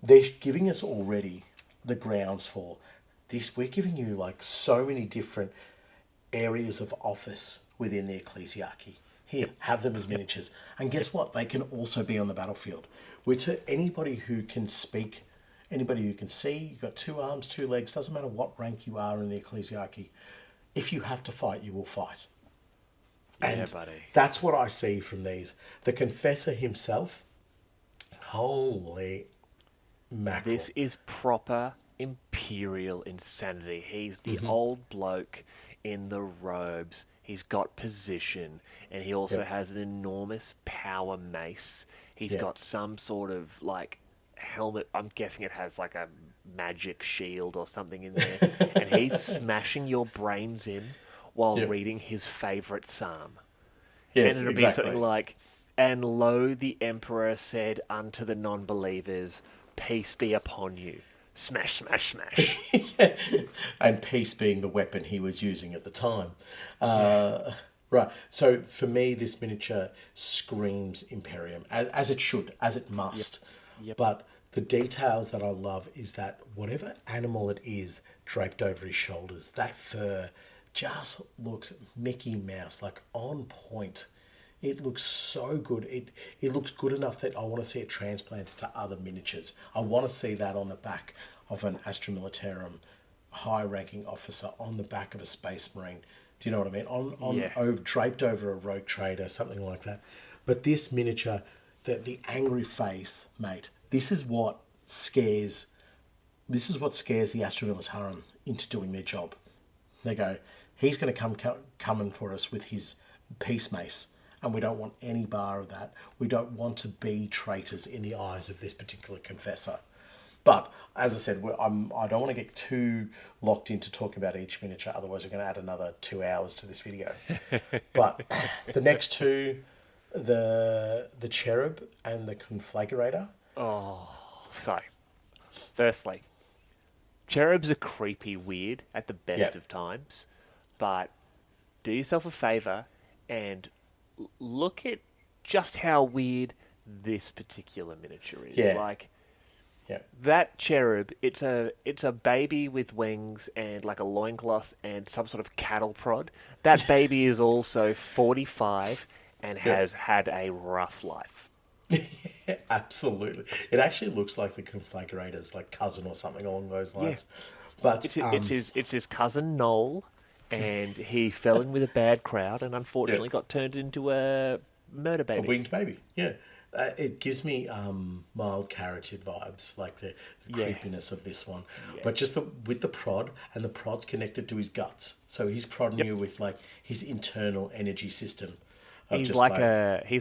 [SPEAKER 2] they're giving us already the grounds for this. We're giving you like so many different areas of office within the ecclesiarchy. Here, have them as miniatures. And guess what? They can also be on the battlefield. We're to anybody who can speak, anybody who can see. You've got 2 arms, 2 legs. Doesn't matter what rank you are in the ecclesiarchy. If you have to fight, you will fight. And
[SPEAKER 1] Yeah, buddy.
[SPEAKER 2] that's what I see from these. The Confessor himself, holy mackerel.
[SPEAKER 1] This is proper Imperial insanity. He's the old bloke in the robes. He's got position, and he also has an enormous power mace. He's
[SPEAKER 2] Yeah.
[SPEAKER 1] got some sort of like helmet. I'm guessing it has like a magic shield or something in there, and he's smashing your brains in while
[SPEAKER 2] Yep.
[SPEAKER 1] reading his favorite psalm. And
[SPEAKER 2] Yes,
[SPEAKER 1] it'll be something
[SPEAKER 2] exactly.
[SPEAKER 1] like, "And lo, the emperor said unto the non-believers, peace be upon you. Smash, smash, smash."
[SPEAKER 2] And peace being the weapon he was using at the time.
[SPEAKER 1] Yeah.
[SPEAKER 2] Right. So for me, this miniature screams Imperium, as it should, as it
[SPEAKER 1] Yep.
[SPEAKER 2] must.
[SPEAKER 1] Yep.
[SPEAKER 2] But the details that I love is that whatever animal it is draped over his shoulders, that fur just looks Mickey Mouse, like on point. It looks so good. It looks good enough that I want to see it transplanted to other miniatures. I want to see that on the back of an Astra Militarum high-ranking officer, on the back of a Space Marine. Do you know what I mean?
[SPEAKER 1] Yeah.
[SPEAKER 2] Over, draped over a rogue trader, something like that. But this miniature, the angry face, mate. This is what scares the Astra Militarum into doing their job. They go, he's going to coming for us with his peace mace, and we don't want any bar of that. We don't want to be traitors in the eyes of this particular confessor. But as I said, I don't want to get too locked into talking about each miniature. Otherwise, we're going to add another 2 hours to this video. But the next two, the cherub and the conflagrator.
[SPEAKER 1] So, firstly, cherubs are creepy weird at the best
[SPEAKER 2] Yeah,
[SPEAKER 1] of times, but do yourself a favor and look at just how weird this particular miniature is.
[SPEAKER 2] yeah,
[SPEAKER 1] Like,
[SPEAKER 2] yeah.
[SPEAKER 1] that cherub, it's a baby with wings and like a loincloth and some sort of cattle prod. That baby is also 45 and
[SPEAKER 2] Yeah.
[SPEAKER 1] has had a rough life.
[SPEAKER 2] Absolutely. It actually looks like the conflagrator's like cousin or something along those
[SPEAKER 1] Yeah.
[SPEAKER 2] lines. But
[SPEAKER 1] It's his cousin Noel, and he fell in with a bad crowd and
[SPEAKER 2] yeah,
[SPEAKER 1] unfortunately got turned into a murder
[SPEAKER 2] a
[SPEAKER 1] baby.
[SPEAKER 2] winged baby. Yeah. It gives me mild carotid vibes, like the
[SPEAKER 1] Yeah.
[SPEAKER 2] creepiness of this one.
[SPEAKER 1] Yeah.
[SPEAKER 2] But just with the prod, and the prod's connected to his guts. So he's prodding
[SPEAKER 1] Yep.
[SPEAKER 2] you with like his internal energy system of
[SPEAKER 1] He's
[SPEAKER 2] just
[SPEAKER 1] like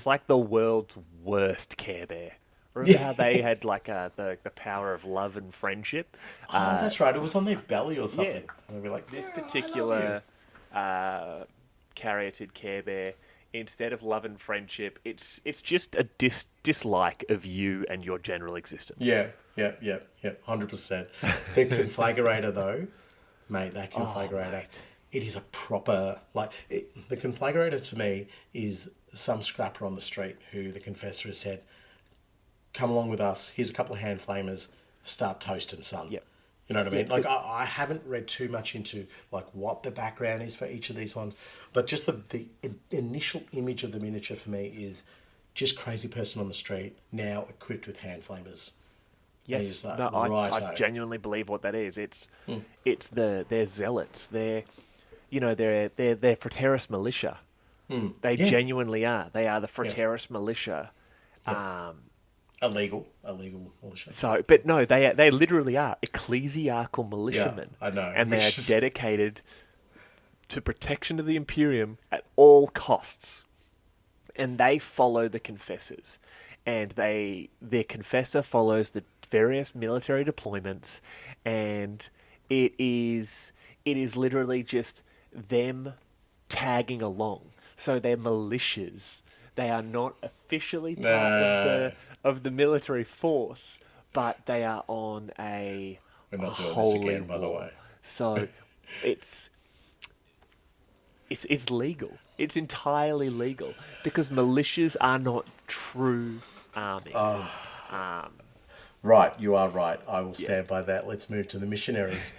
[SPEAKER 2] like,
[SPEAKER 1] the world's worst Care Bear. Remember how they had like the power of love and friendship?
[SPEAKER 2] oh, that's right, it was on their belly or
[SPEAKER 1] Yeah.
[SPEAKER 2] something. And they'd be like,
[SPEAKER 1] This
[SPEAKER 2] "Yeah, I love
[SPEAKER 1] particular carotid Care Bear, instead of love and friendship, it's just a dislike of you and your general existence.
[SPEAKER 2] you." Yeah, 100%. The conflagrator, though, mate, that conflagrator,
[SPEAKER 1] mate.
[SPEAKER 2] it is a proper, like, the conflagrator to me is some scrapper on the street who the confessor has said, come along with us, here's a couple of hand flamers, start toasting, son.
[SPEAKER 1] Yep.
[SPEAKER 2] You know what I mean?
[SPEAKER 1] Yeah,
[SPEAKER 2] Like,
[SPEAKER 1] but-
[SPEAKER 2] I haven't read too much into, like, what the background is for each of these ones, but just the initial image of the miniature for me is just crazy person on the street, now equipped with hand flamers. And
[SPEAKER 1] Yes,
[SPEAKER 2] he's like,
[SPEAKER 1] no, I
[SPEAKER 2] righto.
[SPEAKER 1] genuinely believe what that is. It's they're zealots. They're Frateris militia. They
[SPEAKER 2] Yeah.
[SPEAKER 1] genuinely are. They are the Frateris militia.
[SPEAKER 2] Illegal militia.
[SPEAKER 1] So, but no, they literally are ecclesiastical militiamen.
[SPEAKER 2] I know,
[SPEAKER 1] and they
[SPEAKER 2] which
[SPEAKER 1] are
[SPEAKER 2] is-
[SPEAKER 1] dedicated to protection of the Imperium at all costs. And they follow the confessors, and their confessor follows the various military deployments, and it is literally just them tagging along. So they're militias. They are not officially part of the military force, but they are on a
[SPEAKER 2] We're not doing this
[SPEAKER 1] holy
[SPEAKER 2] again, by the
[SPEAKER 1] war.
[SPEAKER 2] way.
[SPEAKER 1] So it's legal. It's entirely legal because militias are not true armies.
[SPEAKER 2] Right, you are right. I will stand by that. Let's move to the missionaries.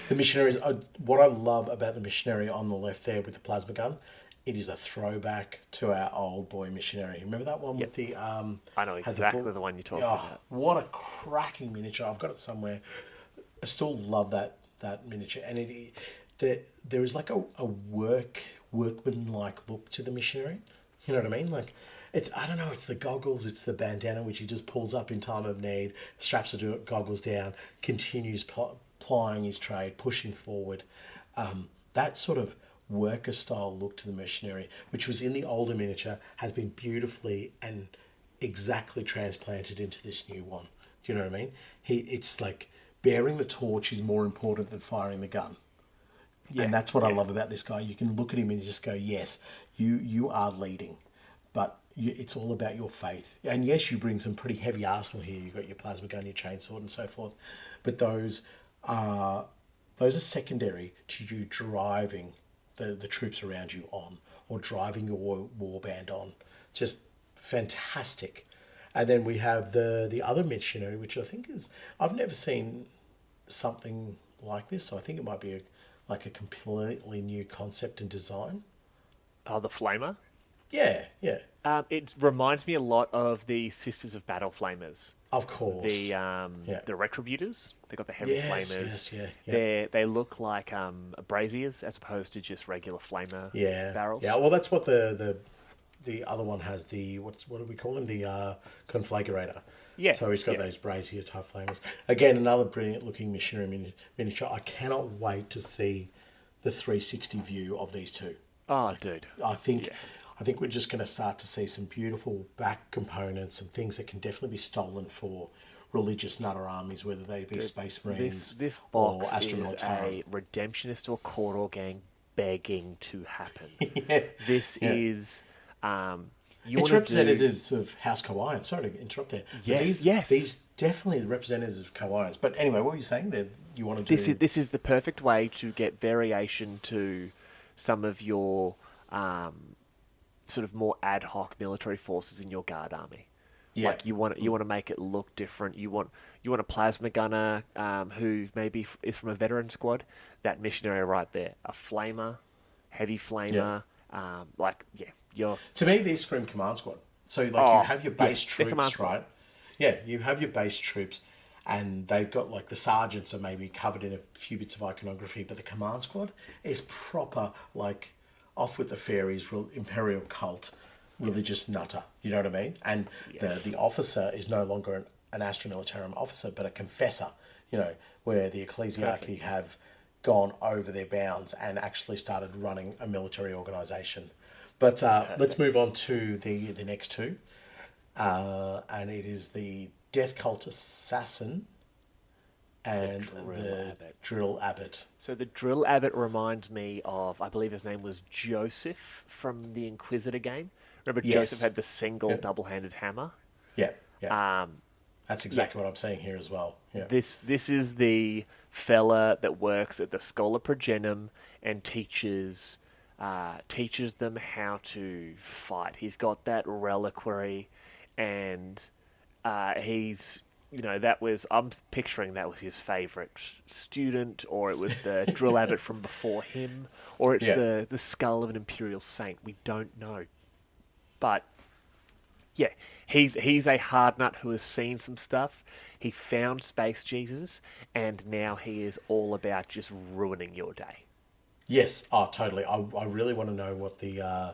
[SPEAKER 2] The missionaries, what I love about the missionary on the left there with the plasma gun, it is a throwback to our old boy missionary. Remember that one with the...
[SPEAKER 1] I know
[SPEAKER 2] has
[SPEAKER 1] exactly the one you're talking about.
[SPEAKER 2] What a cracking miniature. I've got it somewhere. I still love that miniature. And there is like a workman-like look to the missionary. You know what I mean? Like, I don't know, it's the goggles, it's the bandana, which he just pulls up in time of need, straps the goggles down, continues plying his trade, pushing forward. that sort of worker style look to the mercenary, which was in the older miniature, has been beautifully and exactly transplanted into this new one. Do you know what I mean? It's like bearing the torch is more important than firing the gun.
[SPEAKER 1] Yeah,
[SPEAKER 2] And that's what I love about this guy. You can look at him and just go, yes, you are leading, but it's all about your faith. And yes, you bring some pretty heavy arsenal here. You've got your plasma gun, your chainsaw, and so forth. But those are secondary to you driving the troops around you on, or driving your warband on. Just fantastic. And then we have the other missionary, which I think is, I've never seen something like this. So I think it might be like a completely new concept and design.
[SPEAKER 1] Oh, the Flamer.
[SPEAKER 2] Yeah, yeah.
[SPEAKER 1] It reminds me a lot of the Sisters of Battle Flamers.
[SPEAKER 2] Of course.
[SPEAKER 1] The Retributors. They got the heavy
[SPEAKER 2] Yes,
[SPEAKER 1] flamers.
[SPEAKER 2] yeah.
[SPEAKER 1] They look like braziers as opposed to just regular flamer barrels.
[SPEAKER 2] Yeah, well, that's what the other one has. What do we call him? The conflagrator.
[SPEAKER 1] Yeah.
[SPEAKER 2] So he's got those brazier type flamers. Again, another brilliant looking missionary miniature. I cannot wait to see the 360 view of these two.
[SPEAKER 1] Oh, dude.
[SPEAKER 2] I think we're just going to start to see some beautiful back components, some things that can definitely be stolen for religious nutter armies, whether they be Space Marines
[SPEAKER 1] This
[SPEAKER 2] or
[SPEAKER 1] box is
[SPEAKER 2] Astromilitarum.
[SPEAKER 1] a redemptionist or Cawdor gang begging to happen.
[SPEAKER 2] Yeah.
[SPEAKER 1] This is...
[SPEAKER 2] It's representatives of House Kawaiian. Sorry to interrupt there. But these definitely are representatives of Kawaiians. But anyway, what were you saying there? You want to do...
[SPEAKER 1] This is the perfect way to get variation to some of your sort of more ad hoc military forces in your guard army.
[SPEAKER 2] Yeah.
[SPEAKER 1] Like you want to make it look different. You want a plasma gunner who maybe is from a veteran squad. That missionary right there, a flamer, heavy flamer.
[SPEAKER 2] To me, these scream command squad. So you have your base troops, right? Yeah, you have your base troops, and they've got like the sergeants are maybe covered in a few bits of iconography, but the command squad is proper like off with the fairies, imperial cult, religious nutter. You know what I mean? And the officer is no longer an Astra Militarum officer, but a confessor. You know, where the ecclesiarchy have gone over their bounds and actually started running a military organisation. But let's move on to the next two. And it is the Death Cult Assassin and the Drill Abbot.
[SPEAKER 1] So the Drill Abbot reminds me of, I believe his name was Joseph from the Inquisitor game. Remember Joseph had the single double-handed hammer?
[SPEAKER 2] Yeah. That's exactly what I'm saying here as well. Yeah.
[SPEAKER 1] This is the fella that works at the Schola Progenum and teaches them how to fight. He's got that reliquary, and he's, I'm picturing that was his favourite student, or it was the Drill Abbot from before him, or it's the skull of an Imperial Saint. We don't know. But yeah, he's a hard nut who has seen some stuff. He found Space Jesus, and now he is all about just ruining your day.
[SPEAKER 2] Yes, totally. I really want to know what the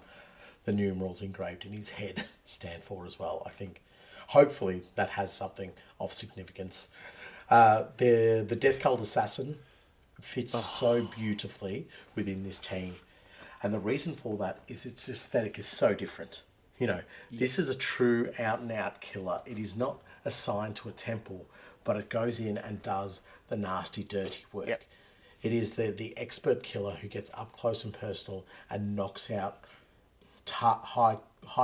[SPEAKER 2] numerals engraved in his head stand for as well. I think, hopefully, that has something of significance. The Death Cult Assassin fits so beautifully within this team, and the reason for that is its aesthetic is so different. This is a true out-and-out killer. It is not assigned to a temple, but it goes in and does the nasty, dirty work.
[SPEAKER 1] Yep.
[SPEAKER 2] It is the expert killer who gets up close and personal and knocks out high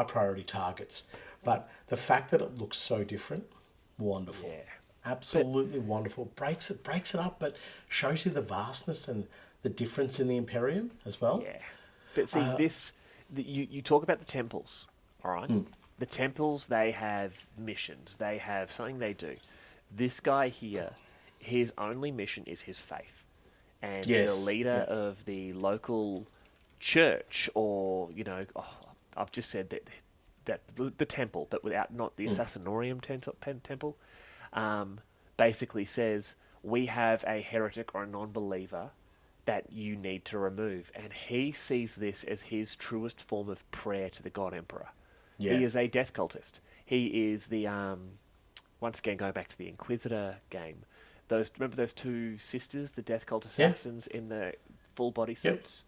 [SPEAKER 2] priority targets. But the fact that it looks so different, wonderful. Yeah. Absolutely wonderful. Breaks it up, but shows you the vastness and the difference in the Imperium as well.
[SPEAKER 1] Yeah. But see, you talk about the temples. All right. The temples, they have missions. They have something they do. This guy here, his only mission is his faith. And the leader of the local church, or, I've just said that the temple, but not the Assassinorium temple, basically says, we have a heretic or a non-believer that you need to remove. And he sees this as his truest form of prayer to the God Emperor. Yeah. He is a death cultist. He is the, once again, going back to the Inquisitor game, remember those two sisters, the death cult assassins in the full body suits.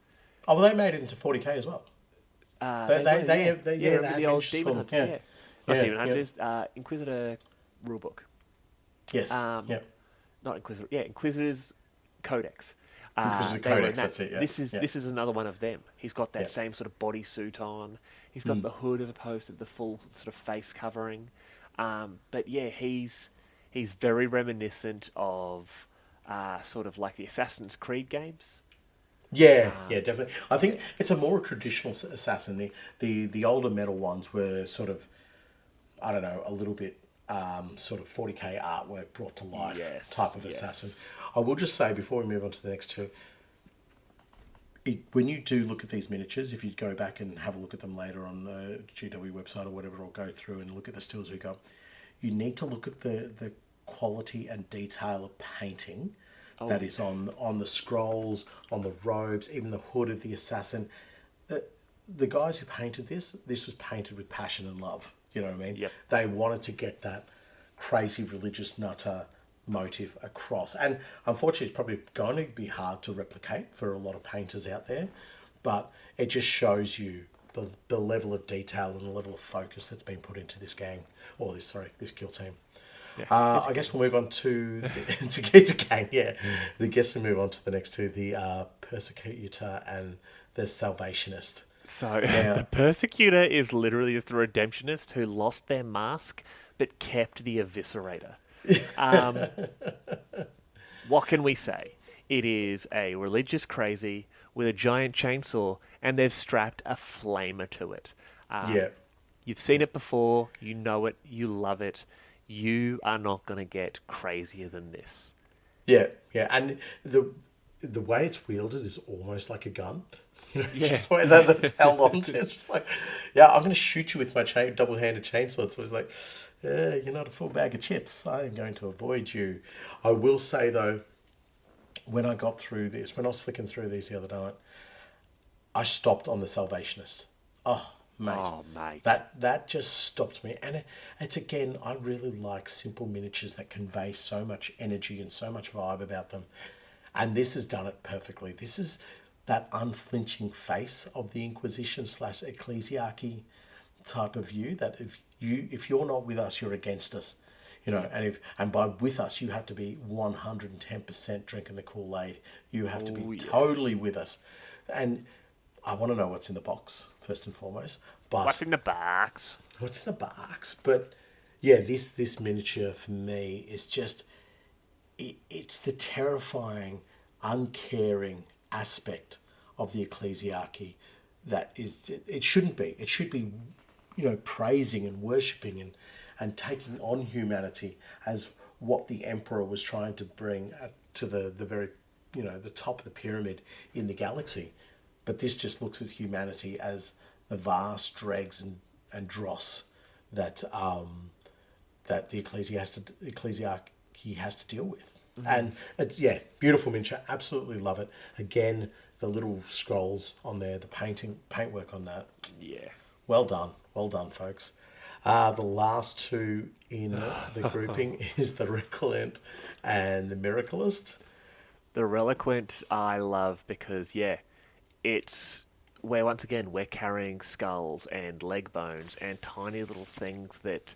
[SPEAKER 2] Oh, well, they made it into 40k as well. They
[SPEAKER 1] Remember
[SPEAKER 2] had
[SPEAKER 1] the old
[SPEAKER 2] mentions
[SPEAKER 1] Demon
[SPEAKER 2] for them.
[SPEAKER 1] Hunters, yeah. Not
[SPEAKER 2] Yeah,
[SPEAKER 1] Demon
[SPEAKER 2] yeah.
[SPEAKER 1] Hunters, Inquisitor rulebook.
[SPEAKER 2] Yes,
[SPEAKER 1] Um, Not Inquisitor, yeah, Inquisitor's Codex.
[SPEAKER 2] Inquisitor
[SPEAKER 1] They were in
[SPEAKER 2] Codex,
[SPEAKER 1] that.
[SPEAKER 2] that's it, yeah.
[SPEAKER 1] This is another one of them. He's got that
[SPEAKER 2] Yeah.
[SPEAKER 1] same sort of bodysuit on. He's got the hood as opposed to the full sort of face covering. But yeah, he's very reminiscent of sort of like the Assassin's Creed games.
[SPEAKER 2] Yeah, definitely. I think it's a more traditional assassin. The older metal ones were sort of, I don't know, a little bit sort of 40k artwork brought to life type of assassin. I will just say before we move on to the next two, when you do look at these miniatures, if you go back and have a look at them later on the GW website or whatever, or go through and look at the stills we got, you need to look at the quality and detail of painting that is on the scrolls, on the robes, even the hood of the assassin. The guys who painted this was painted with passion and love. You know what I mean?
[SPEAKER 1] Yep.
[SPEAKER 2] They wanted to get that crazy religious nutter motive across. And unfortunately, it's probably going to be hard to replicate for a lot of painters out there. But it just shows you the level of detail and the level of focus that's been put into this gang, or this kill team.
[SPEAKER 1] Yeah,
[SPEAKER 2] I guess we'll move on to it's a gang, yeah. I guess we'll move on to the next two, the Persecutor and the Salvationist.
[SPEAKER 1] So the Persecutor is literally just a redemptionist who lost their mask but kept the Eviscerator. What can we say? It is a religious crazy with a giant chainsaw, and they've strapped a flamer to it. You've seen it before, you know it, you love it. You are not going to get crazier than this.
[SPEAKER 2] Yeah, and the way it's wielded is almost like a gun. You know, just the way that it's held on to. It's just like, I'm going to shoot you with my double-handed chainsaw. So it's like, you're not a full bag of chips. I am going to avoid you. I will say, though, when I got through this, when I was flicking through these the other night, I stopped on the Salvationist. Oh, mate. That just stopped me. And it's, again, I really like simple miniatures that convey so much energy and so much vibe about them. And this has done it perfectly. This is that unflinching face of the Inquisition / ecclesiarchy type of view, that if you're not with us, you're against us. You know, and by with us, you have to be 110% drinking the Kool-Aid. You have to be totally with us. And I want to know what's in the box, first and foremost. But
[SPEAKER 1] What's in the box?
[SPEAKER 2] What's in the box? But yeah, this miniature for me is just, it's the terrifying, uncaring aspect of the ecclesiarchy that is, it shouldn't be. It should be, praising and worshipping and taking on humanity as what the emperor was trying to bring to the very, the top of the pyramid in the galaxy. But this just looks at humanity as the vast dregs and dross that that the ecclesiarchy has to deal with. Mm-hmm. And beautiful miniature, absolutely love it. Again, the little scrolls on there, the paintwork on that.
[SPEAKER 1] Yeah.
[SPEAKER 2] Well done, folks. The last two in the grouping is the Reliquant and the Miraculist.
[SPEAKER 1] The Reliquant I love because, it's where, once again, we're carrying skulls and leg bones and tiny little things that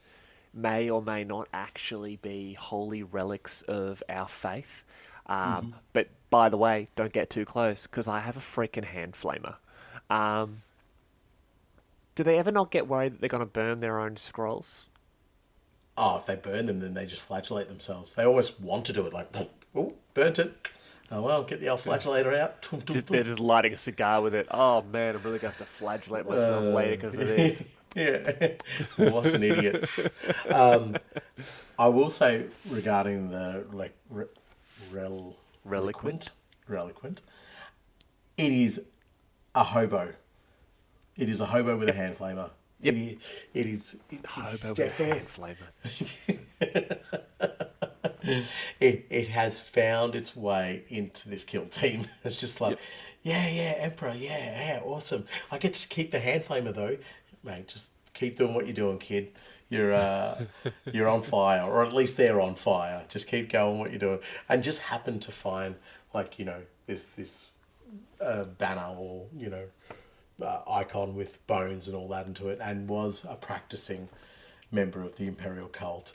[SPEAKER 1] may or may not actually be holy relics of our faith. But, by the way, don't get too close, because I have a freaking hand flamer. Do they ever not get worried that they're going to burn their own scrolls?
[SPEAKER 2] Oh, if they burn them, then they just flagellate themselves. They almost want to do it, like, oh, burnt it. Oh, well, get the old flagellator out.
[SPEAKER 1] They're just lighting a cigar with it. Oh, man, I'm really going to have to flagellate myself later because of this.
[SPEAKER 2] Yeah, what an idiot. I will say, regarding the Reliquant, it is a hobo. It is a hobo with a hand flamer.
[SPEAKER 1] Yep.
[SPEAKER 2] It is
[SPEAKER 1] Hobo with a hand flamer.
[SPEAKER 2] It has found its way into this kill team. It's just like, Emperor, awesome. I get to keep the hand flamer though, mate. Just keep doing what you're doing, kid. You're on fire, or at least they're on fire. Just keep going what you're doing, and just happen to find this banner or icon with bones and all that into it, and was a practicing member of the Imperial cult.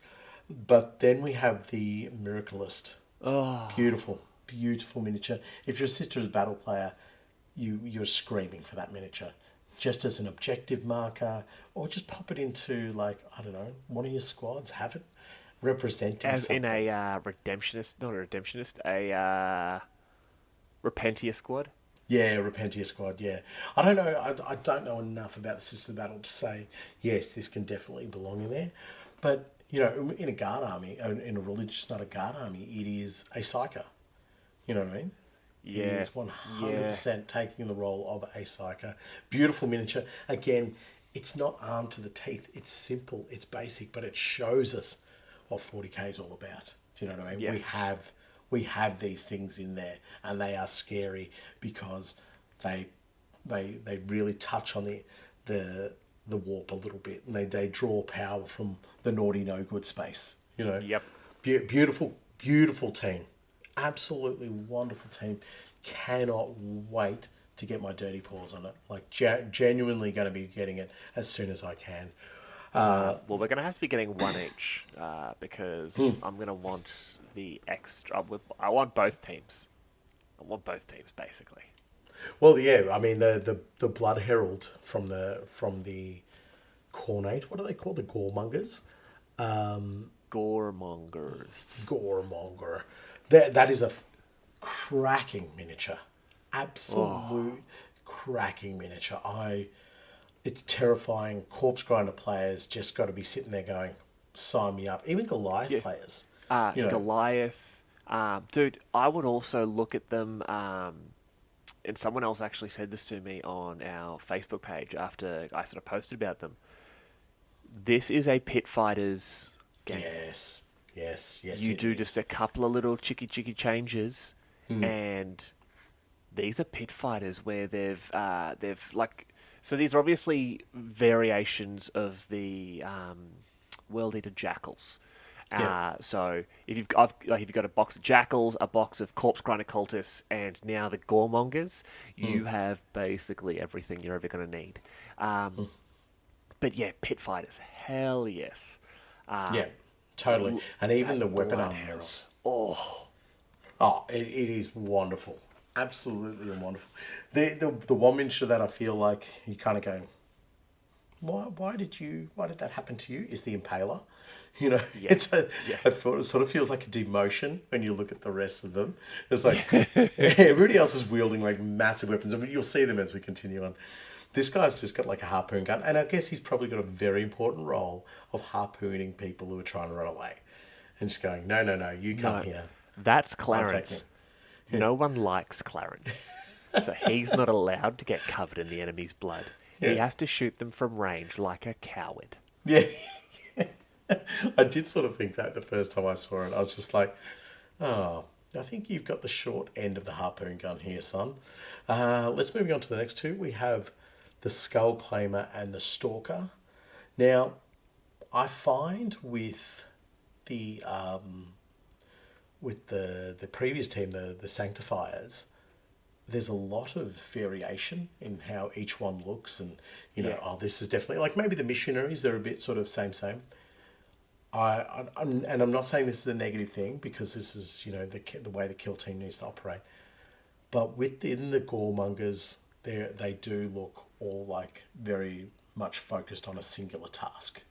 [SPEAKER 2] But then we have the Miraculist.
[SPEAKER 1] Oh,
[SPEAKER 2] Beautiful, beautiful miniature. If your sister is a battle player, you're screaming for that miniature, just as an objective marker, or just pop it into, like, I don't know, one of your squads. Have it representing
[SPEAKER 1] as in
[SPEAKER 2] something.
[SPEAKER 1] a redemptionist, not a redemptionist, a Repentia squad.
[SPEAKER 2] Yeah, Repentia squad. Yeah, I don't know. I don't know enough about the Sisters of Battle to say yes, this can definitely belong in there. But in a guard army, in a religious, not a guard army, it is a psyker. You know what I mean? It
[SPEAKER 1] Yeah,
[SPEAKER 2] is one hundred
[SPEAKER 1] yeah.
[SPEAKER 2] percent taking the role of a psyker. Beautiful miniature. Again, it's not armed to the teeth. It's simple. It's basic, but it shows us what 40k is all about. Do you know what I mean?
[SPEAKER 1] Yeah.
[SPEAKER 2] We have these things in there, and they are scary because they they really touch on the warp a little bit, and they draw power from the naughty no good space.
[SPEAKER 1] Yep.
[SPEAKER 2] Beautiful, beautiful team, absolutely wonderful team. Cannot wait to get my dirty paws on it. Like, genuinely going to be getting it as soon as I can.
[SPEAKER 1] Well, we're going to have to be getting one each because I'm going to want the extra. I want both teams. I want both teams, basically.
[SPEAKER 2] Well, yeah, I mean the Blood Herald from the Cornate. What are they called? The Goremongers.
[SPEAKER 1] Goremongers.
[SPEAKER 2] Goremonger. That is a cracking miniature. Absolute cracking miniature. It's terrifying. Corpse Grinder players just got to be sitting there going, sign me up. Even Goliath
[SPEAKER 1] Yeah.
[SPEAKER 2] players. You know,
[SPEAKER 1] Goliath. Dude, I would also look at them. And someone else actually said this to me on our Facebook page after I sort of posted about them. This is a pit fighters game.
[SPEAKER 2] yes, yes, yes.
[SPEAKER 1] You
[SPEAKER 2] it
[SPEAKER 1] do
[SPEAKER 2] is.
[SPEAKER 1] just a couple of little chicky changes, and these are pit fighters where they've like, so these are obviously variations of the World Eater Jackals.
[SPEAKER 2] Yeah.
[SPEAKER 1] So if you've got a box of jackals, a box of corpse grinder cultists, and now the goremongers, you have basically everything you're ever going to need. But yeah, pit fighters, hell yes.
[SPEAKER 2] Yeah, totally. And even the
[SPEAKER 1] that
[SPEAKER 2] weapon
[SPEAKER 1] blood
[SPEAKER 2] armors.
[SPEAKER 1] Oh,
[SPEAKER 2] It is wonderful. Absolutely wonderful. The one miniature that I feel like you kind of going, why did that happen to you? Is the Impaler.
[SPEAKER 1] Yeah.
[SPEAKER 2] It sort of feels like a demotion when you look at the rest of them. It's like everybody else is wielding like massive weapons. I mean, you'll see them as we continue on. This guy's just got like a harpoon gun, and I guess he's probably got a very important role of harpooning people who are trying to run away, and just going, no, you come
[SPEAKER 1] no,
[SPEAKER 2] here.
[SPEAKER 1] that's
[SPEAKER 2] I'm
[SPEAKER 1] Clarence.
[SPEAKER 2] taking
[SPEAKER 1] No one likes Clarence. So he's not allowed to get covered in the enemy's blood. He
[SPEAKER 2] Yeah.
[SPEAKER 1] has to shoot them from range like a coward.
[SPEAKER 2] Yeah. I did sort of think that the first time I saw it. I was just like, oh, I think you've got the short end of the harpoon gun here, son. Let's move on to the next two. We have the Skull Claimer and the Stalker. Now, I find with the previous team, the Sanctifiers, there's a lot of variation in how each one looks, and
[SPEAKER 1] Yeah.
[SPEAKER 2] this is definitely like maybe the missionaries. They're a bit sort of same. I'm not saying this is a negative thing because this is the way the kill team needs to operate. But within the Goremongers, they do look all like very much focused on a singular task.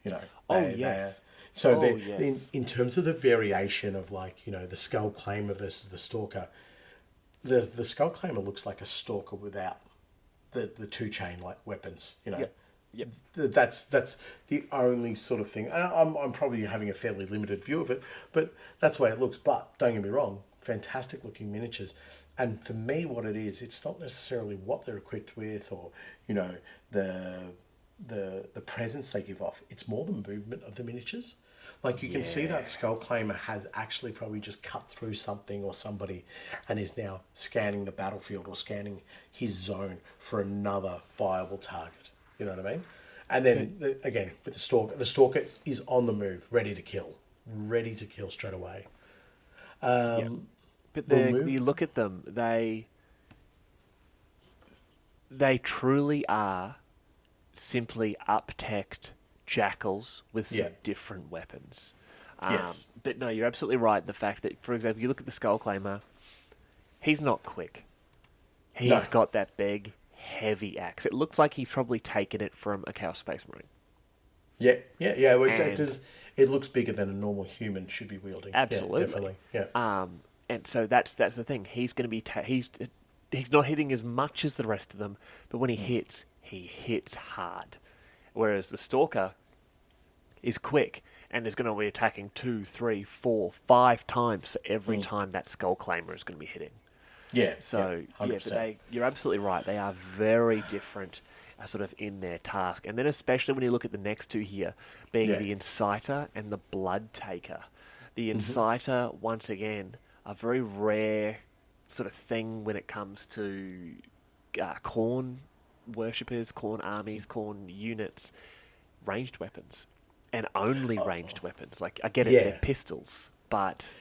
[SPEAKER 1] Yes.
[SPEAKER 2] So
[SPEAKER 1] Oh, yes.
[SPEAKER 2] in terms of the variation of the Skull Claimer versus the Stalker, the Skull Claimer looks like a Stalker without the two chain like weapons.
[SPEAKER 1] Yep.
[SPEAKER 2] That's the only sort of thing. And I'm probably having a fairly limited view of it, but that's the way it looks. But don't get me wrong, fantastic looking miniatures. And for me, what it is, it's not necessarily what they're equipped with, or the presence they give off. It's more the movement of the miniatures. Like you can see that Skull Claimer has actually probably just cut through something or somebody, and is now scanning the battlefield or scanning his zone for another viable target. You know what I mean? And then again with the Stalker is on the move, ready to kill straight away.
[SPEAKER 1] But
[SPEAKER 2] we'll move.
[SPEAKER 1] you look at them, they They truly are simply up-teched jackals with some
[SPEAKER 2] Yeah.
[SPEAKER 1] different weapons.
[SPEAKER 2] Yes.
[SPEAKER 1] But no, you're absolutely right. The fact that, for example, you look at the Skull Claimer, he's not quick.
[SPEAKER 2] No.
[SPEAKER 1] He's got that big, heavy axe. It looks like he's probably taken it from a Chaos Space Marine.
[SPEAKER 2] Yeah. Yeah. Yeah. Well, it
[SPEAKER 1] And
[SPEAKER 2] does. It looks bigger than a normal human should be wielding.
[SPEAKER 1] absolutely.
[SPEAKER 2] Yeah. Definitely. Yeah.
[SPEAKER 1] And so that's the thing. He's going to be he's not hitting as much as the rest of them, but when he hits hard. Whereas the Stalker is quick and is going to be attacking 2, 3, 4, 5 times for every time that Skull Claimer is going to be hitting.
[SPEAKER 2] Yeah.
[SPEAKER 1] So
[SPEAKER 2] yeah,
[SPEAKER 1] yeah, but you're absolutely right. They are very different, sort of in their task. And then especially when you look at the next two here, being
[SPEAKER 2] Yeah.
[SPEAKER 1] the Inciter and the Blood Taker. The Inciter, once again, a very rare sort of thing when it comes to Khorne worshippers, Khorne armies, Khorne units, ranged weapons, and only ranged weapons. Like I get it,
[SPEAKER 2] Yeah.
[SPEAKER 1] they're pistols, but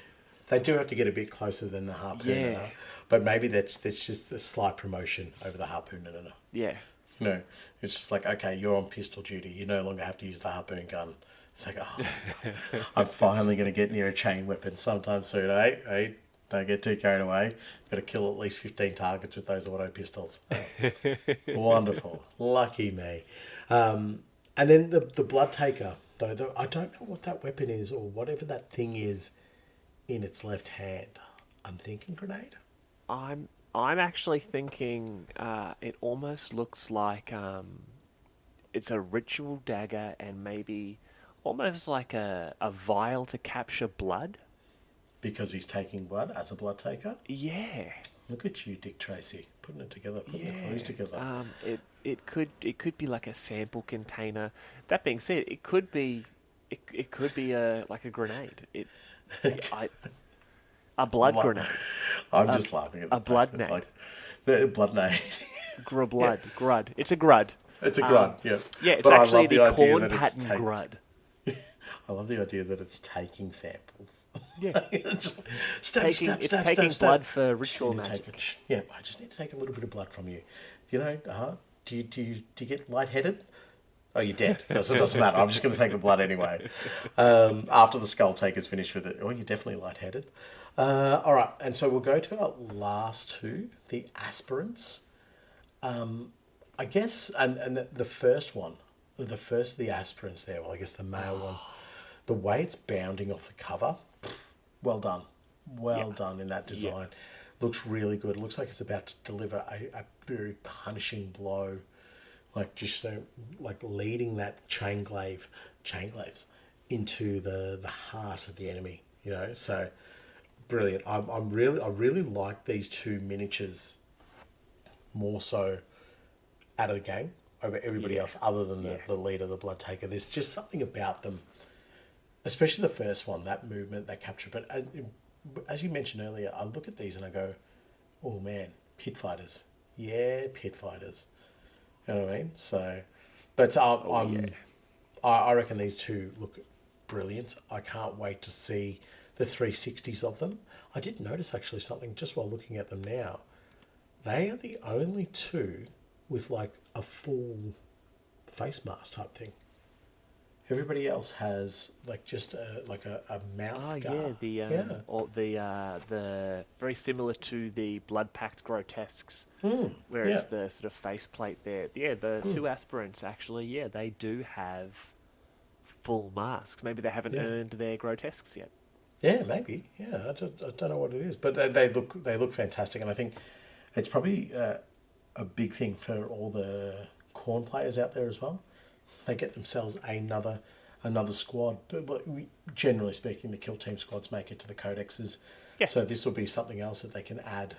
[SPEAKER 2] They do have to get a bit closer than the harpooner,
[SPEAKER 1] Yeah.
[SPEAKER 2] but maybe that's just a slight promotion over the harpooner.
[SPEAKER 1] yeah,
[SPEAKER 2] You know, it's just like, okay, you're on pistol duty. You no longer have to use the harpoon gun. It's like, oh, I'm finally going to get near a chain weapon sometime soon. Hey, don't get too carried away. Got to kill at least 15 targets with those auto pistols. Oh, wonderful. Lucky me. And then the Blood Taker, though, I don't know what that weapon is or whatever that thing is in its left hand. I'm thinking grenade.
[SPEAKER 1] I'm actually thinking it almost looks like it's a ritual dagger and maybe almost like a vial to capture blood.
[SPEAKER 2] Because he's taking blood as a blood taker.
[SPEAKER 1] Yeah.
[SPEAKER 2] Look at you, Dick Tracy, putting it together, putting the clues together.
[SPEAKER 1] It could be like a sample container. That being said, it could be like a grenade. A blood grenade.
[SPEAKER 2] I'm just laughing at the
[SPEAKER 1] a blood
[SPEAKER 2] fact that,
[SPEAKER 1] nade.
[SPEAKER 2] like, the blood nade.
[SPEAKER 1] Grud. It's a grud.
[SPEAKER 2] It's a grunt, yeah.
[SPEAKER 1] Yeah, it's
[SPEAKER 2] But I
[SPEAKER 1] actually
[SPEAKER 2] love
[SPEAKER 1] the
[SPEAKER 2] idea
[SPEAKER 1] corn
[SPEAKER 2] that it's
[SPEAKER 1] pattern grud.
[SPEAKER 2] I love the idea that it's taking samples.
[SPEAKER 1] Yeah.
[SPEAKER 2] It's just
[SPEAKER 1] It's taking blood for ritual magic.
[SPEAKER 2] I just need to take a little bit of blood from you. You know, do you get lightheaded? Oh, you're dead. So it doesn't matter. I'm just going to take the blood anyway. After the skull taker's finished with it. Oh, you're definitely lightheaded. All right, and so we'll go to our last two, the aspirants. I guess, and the first one, the first of the aspirants there, well, I guess the male one, the way it's bounding off the cover, well done. Well done in that design. Looks really good. It looks like it's about to deliver a very punishing blow, like just like leading that chain glaives into the heart of the enemy. You know, so brilliant. I really like these two miniatures more so out of the game over everybody else other than the leader, the blood taker. There's just something about them, especially the first one, that movement, that capture. But as you mentioned earlier, I look at these and I go, oh man, pit fighters. Yeah, pit fighters. You know what I mean? So, but I reckon these two look brilliant. I can't wait to see the 360s of them. I did notice actually something just while looking at them now. They are the only two with like a full face mask type thing. Everybody else has like just a mouth guard.
[SPEAKER 1] The very similar to the blood pact grotesques, whereas the sort of faceplate there, the two aspirants actually, they do have full masks. Maybe they haven't earned their grotesques yet.
[SPEAKER 2] Yeah, maybe. Yeah, I don't know what it is, but they look fantastic, and I think it's probably a big thing for all the Khorne players out there as well. They get themselves another squad, but generally speaking, the kill team squads make it to the codexes. Yeah. So this will be something else that they can add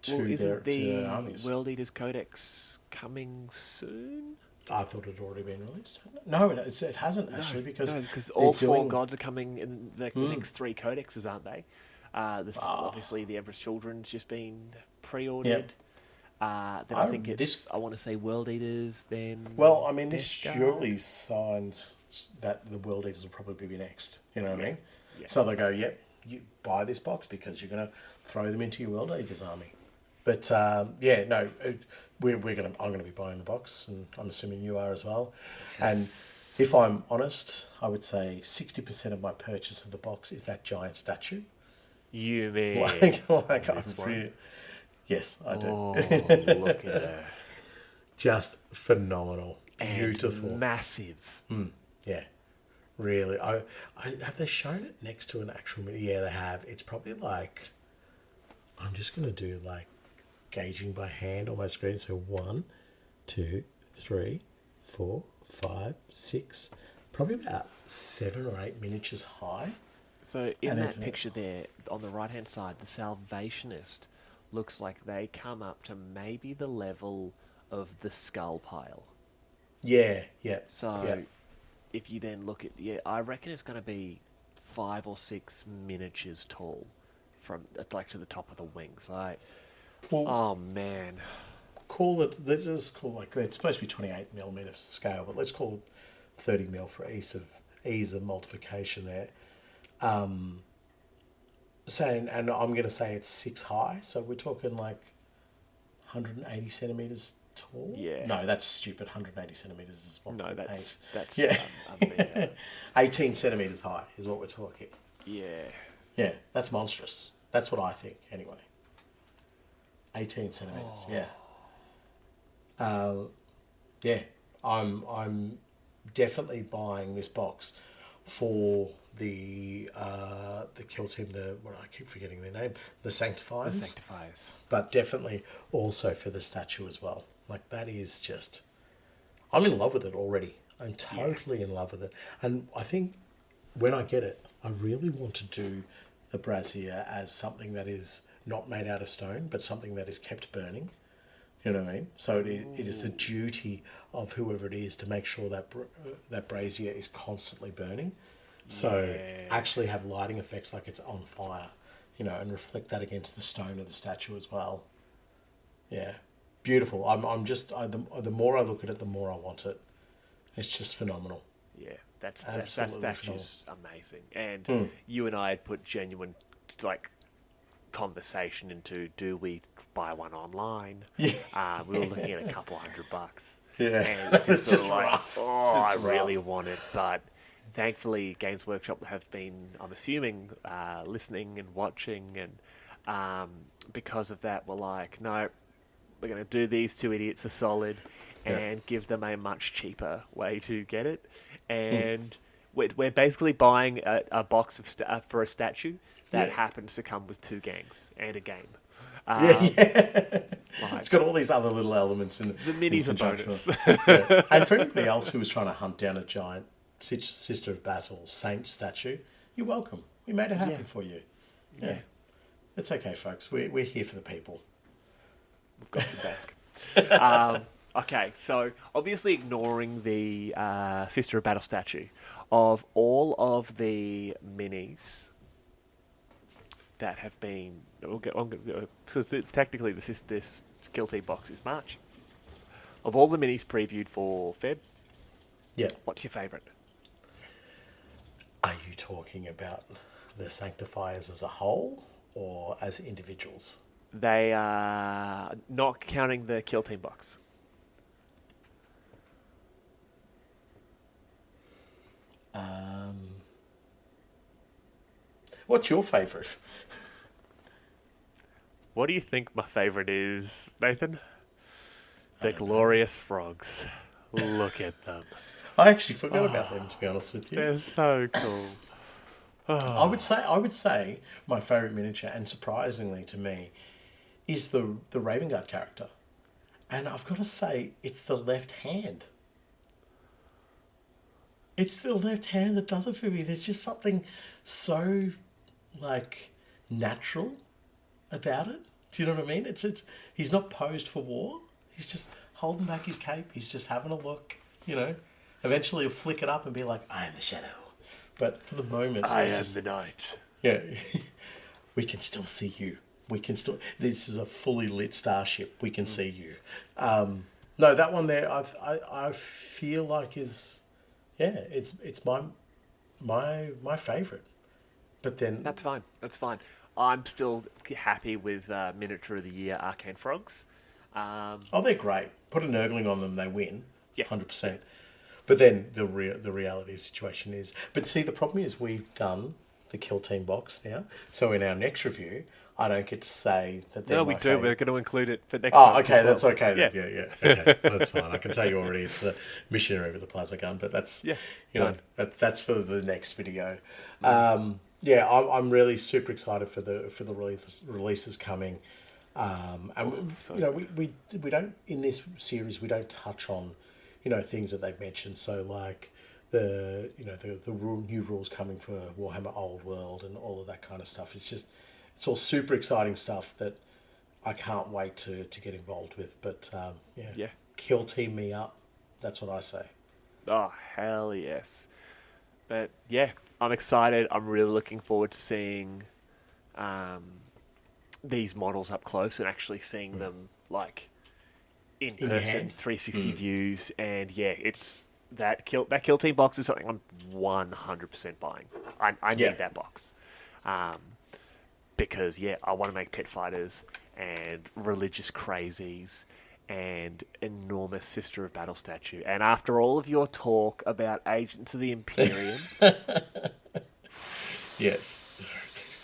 [SPEAKER 2] to their armies.
[SPEAKER 1] World Eaters Codex coming soon?
[SPEAKER 2] I thought it had already been released. No, it hasn't actually
[SPEAKER 1] because all four gods are coming in the next three codexes, aren't they? Obviously, the Emperor's Children's just been pre-ordered.
[SPEAKER 2] Yep.
[SPEAKER 1] Then I think I want to say World Eaters, then...
[SPEAKER 2] Well, I mean, this surely signs that the World Eaters will probably be next. You know what I mean? Yeah. So they go, you buy this box because you're going to throw them into your World Eaters army. But, I'm gonna be buying the box, and I'm assuming you are as well. And if I'm honest, I would say 60% of my purchase of the box is that giant statue.
[SPEAKER 1] You mean
[SPEAKER 2] Like I'm
[SPEAKER 1] this one?
[SPEAKER 2] really, yes, I do.
[SPEAKER 1] Oh, look at her.
[SPEAKER 2] Just phenomenal,
[SPEAKER 1] And
[SPEAKER 2] beautiful.
[SPEAKER 1] massive.
[SPEAKER 2] Yeah, really. I have they shown it next to an actual mini? Yeah, they have. It's probably like, I'm just gonna do like gauging by hand on my screen. So 1, 2, 3, 4, 5, 6, probably about 7 or 8 miniatures high.
[SPEAKER 1] So in
[SPEAKER 2] And
[SPEAKER 1] that
[SPEAKER 2] if-
[SPEAKER 1] picture there, on the right-hand side, the Salvationist looks like they come up to maybe the level of the skull pile.
[SPEAKER 2] Yeah, yeah.
[SPEAKER 1] So
[SPEAKER 2] yeah.
[SPEAKER 1] if you then look at, I reckon it's going to be 5 or 6 miniatures tall from like to the top of the wings. Like,
[SPEAKER 2] Well,
[SPEAKER 1] oh man,
[SPEAKER 2] call it. Let's just call like it's supposed to be 28mm scale, but let's call it 30mm for ease of multiplication there. Saying, and I'm going to say it's 6 high, so we're talking like 180 centimeters tall.
[SPEAKER 1] Yeah.
[SPEAKER 2] No, that's stupid. 180 centimeters is 1.8.
[SPEAKER 1] no, that's
[SPEAKER 2] Yeah.
[SPEAKER 1] I mean,
[SPEAKER 2] 18 centimeters high is what we're talking.
[SPEAKER 1] yeah.
[SPEAKER 2] Yeah, that's monstrous. That's what I think, anyway. 18 centimeters. Yeah. Yeah, I'm definitely buying this box for the kill team. I keep forgetting their name. The Sanctifiers.
[SPEAKER 1] The Sanctifiers.
[SPEAKER 2] But definitely also for the statue as well. Like that is just, I'm in love with it already. I'm totally in love with it, and I think when I get it, I really want to do the brazier as something that is not made out of stone, but something that is kept burning. You know what I mean? So it is the duty of whoever it is to make sure that that brazier is constantly burning. So actually have lighting effects like it's on fire, you know, and reflect that against the stone of the statue as well. Yeah, beautiful. The more I look at it, the more I want it. It's just phenomenal.
[SPEAKER 1] Yeah, that
[SPEAKER 2] Absolutely
[SPEAKER 1] statue's amazing. And you and I had put genuine like conversation into, do we buy one online?
[SPEAKER 2] Yeah.
[SPEAKER 1] We were looking at a couple $100.
[SPEAKER 2] Yeah.
[SPEAKER 1] And it's
[SPEAKER 2] It's
[SPEAKER 1] just,
[SPEAKER 2] just
[SPEAKER 1] like,
[SPEAKER 2] rough.
[SPEAKER 1] oh,
[SPEAKER 2] It's
[SPEAKER 1] I really want it. But thankfully, Games Workshop have been, I'm assuming, listening and watching. And because of that, we're like, no, we're going to do these two idiots a solid and give them a much cheaper way to get it. And we're basically buying a box of for a statue that happens to come with 2 gangs and a game.
[SPEAKER 2] It's got all these other little elements in
[SPEAKER 1] The mini's a
[SPEAKER 2] conjunction.
[SPEAKER 1] bonus.
[SPEAKER 2] Yeah. And for anybody else who was trying to hunt down a giant Sister of Battle Saint statue, you're welcome. We made it happen for you. Yeah. It's okay, folks. We're here for the people.
[SPEAKER 1] We've got your back. Okay, so obviously ignoring the Sister of Battle statue, of all of the minis that have been, because technically this Kill Team box is March. Of all the minis previewed for Feb,
[SPEAKER 2] Yeah.
[SPEAKER 1] what's your favourite?
[SPEAKER 2] Are you talking about the Sanctifiers as a whole or as individuals?
[SPEAKER 1] They are not counting the Kill Team box.
[SPEAKER 2] What's your favourite?
[SPEAKER 1] What do you think my favourite is, Nathan? The glorious frogs. Look at them.
[SPEAKER 2] I actually forgot about them, to be honest with you.
[SPEAKER 1] They're so cool.
[SPEAKER 2] I would say my favourite miniature, and surprisingly to me, is the Raven Guard character. And I've got to say, it's the left hand. It's the left hand that does it for me. There's just something so, like, natural about it. Do you know what I mean? It's he's not posed for war. He's just holding back his cape. He's just having a look, you know. Eventually he'll flick it up and be like, I am the shadow. But for the moment...
[SPEAKER 1] I am the night.
[SPEAKER 2] Yeah. We can still see you. This is a fully lit starship. We can see you. No, that one there, I feel like is... Yeah, it's my favourite. But then...
[SPEAKER 1] That's fine. I'm still happy with Miniature of the Year Arcane Frogs.
[SPEAKER 2] Oh, they're great. Put a Nurgling on them, they win.
[SPEAKER 1] Yeah.
[SPEAKER 2] 100%. But then the reality situation is... But see, the problem is we've done the Kill Team box now. So in our next review, I don't get to say that they're
[SPEAKER 1] No,
[SPEAKER 2] my
[SPEAKER 1] we do.
[SPEAKER 2] favourite.
[SPEAKER 1] We're going to include it for next
[SPEAKER 2] Oh,
[SPEAKER 1] month.
[SPEAKER 2] okay,
[SPEAKER 1] as well.
[SPEAKER 2] that's okay then.
[SPEAKER 1] Yeah.
[SPEAKER 2] Yeah. Okay, that's fine. I can tell you already it's the missionary with the plasma gun, but that's
[SPEAKER 1] Yeah,
[SPEAKER 2] you know
[SPEAKER 1] done.
[SPEAKER 2] that's for the next video. Yeah, I'm really super excited for the releases coming. And
[SPEAKER 1] so
[SPEAKER 2] you know we don't in this series we don't touch on things that they've mentioned. So like the new rules coming for Warhammer Old World and all of that kind of stuff. It's all super exciting stuff that I can't wait to get involved with. But
[SPEAKER 1] Yeah.
[SPEAKER 2] Kill Team me up. That's what I say.
[SPEAKER 1] Oh, hell yes. But yeah, I'm excited. I'm really looking forward to seeing these models up close and actually seeing them like in
[SPEAKER 2] your
[SPEAKER 1] person,
[SPEAKER 2] hand?
[SPEAKER 1] 360 views. And yeah, it's that kill team box is something I'm 100% buying. I
[SPEAKER 2] Yeah.
[SPEAKER 1] need that box. Because yeah, I want to make pet fighters and religious crazies and enormous Sister of Battle statue. And after all of your talk about Agents of the Imperium,
[SPEAKER 2] Yes.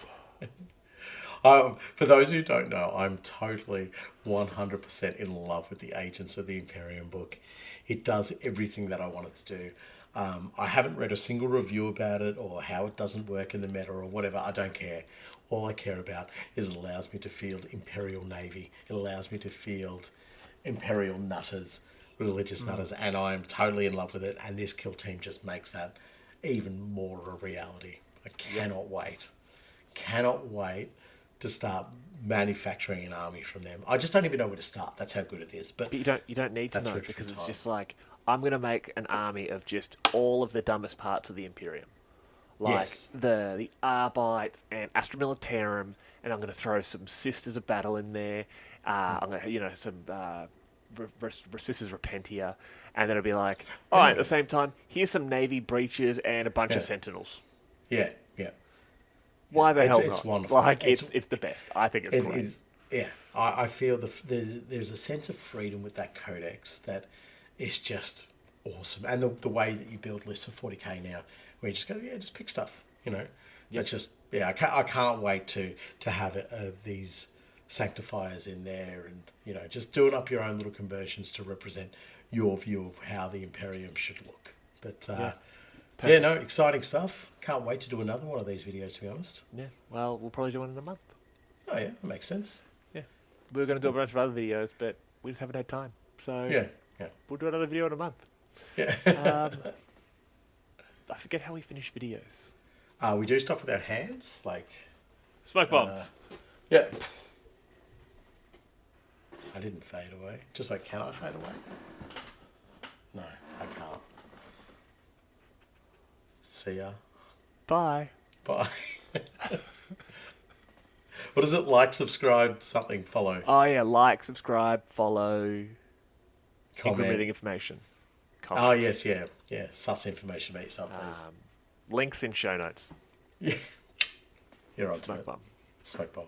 [SPEAKER 2] For those who don't know, I'm totally 100% in love with the Agents of the Imperium book. It does everything that I want it to do. I haven't read a single review about it or how it doesn't work in the meta or whatever. I don't care. All I care about is it allows me to field Imperial Navy. It allows me to field Imperial nutters, religious nutters, and I am totally in love with it. And this Kill Team just makes that even more a reality. I cannot wait. Cannot wait to start manufacturing an army from them. I just don't even know where to start. That's how good it is. But
[SPEAKER 1] you don't need to
[SPEAKER 2] That's
[SPEAKER 1] know
[SPEAKER 2] rich for
[SPEAKER 1] because it's
[SPEAKER 2] time.
[SPEAKER 1] just like I'm gonna make an army of just all of the dumbest parts of the Imperium, like
[SPEAKER 2] Yes.
[SPEAKER 1] the Arbites and Astra Militarum, and I'm gonna throw some Sisters of Battle in there. I'm gonna some Sisters Repentia, and then it'll be like, all right, at the same time, here's some Navy breaches and a bunch of
[SPEAKER 2] Yeah.
[SPEAKER 1] Sentinels.
[SPEAKER 2] yeah.
[SPEAKER 1] Why the hell
[SPEAKER 2] It's
[SPEAKER 1] not?
[SPEAKER 2] wonderful.
[SPEAKER 1] Like
[SPEAKER 2] It's-
[SPEAKER 1] it's the best. I think it's
[SPEAKER 2] It,
[SPEAKER 1] great.
[SPEAKER 2] yeah, I feel there's a sense of freedom with that codex that is just awesome, and the way that you build lists for 40k now, where you just go, just pick stuff, It's just I can't wait to have these sanctifiers in there, and just doing up your own little conversions to represent your view of how the Imperium should look. But no, exciting stuff. Can't wait to do another one of these videos, to be honest.
[SPEAKER 1] Yeah. Well, we'll probably do one in a month.
[SPEAKER 2] Oh yeah, that makes sense.
[SPEAKER 1] Yeah. We were going to do a bunch of other videos, but we just haven't had time. So
[SPEAKER 2] Yeah.
[SPEAKER 1] we'll do another video in a month.
[SPEAKER 2] Yeah.
[SPEAKER 1] I forget how we finish videos.
[SPEAKER 2] We do stuff with our hands, like...
[SPEAKER 1] Smoke bombs.
[SPEAKER 2] Yeah. I didn't fade away. Just like, can I fade away? No, I can't. See ya.
[SPEAKER 1] Bye.
[SPEAKER 2] Bye. What is it? Like, subscribe, something, follow,
[SPEAKER 1] Oh, yeah. Like, subscribe, follow,
[SPEAKER 2] comment.
[SPEAKER 1] incrementing information. Comment.
[SPEAKER 2] Oh, yes, yeah. Sus information about yourself, please.
[SPEAKER 1] Links in show notes.
[SPEAKER 2] Yeah. You're on to
[SPEAKER 1] Smoke
[SPEAKER 2] it.
[SPEAKER 1] bomb.
[SPEAKER 2] Smoke bomb.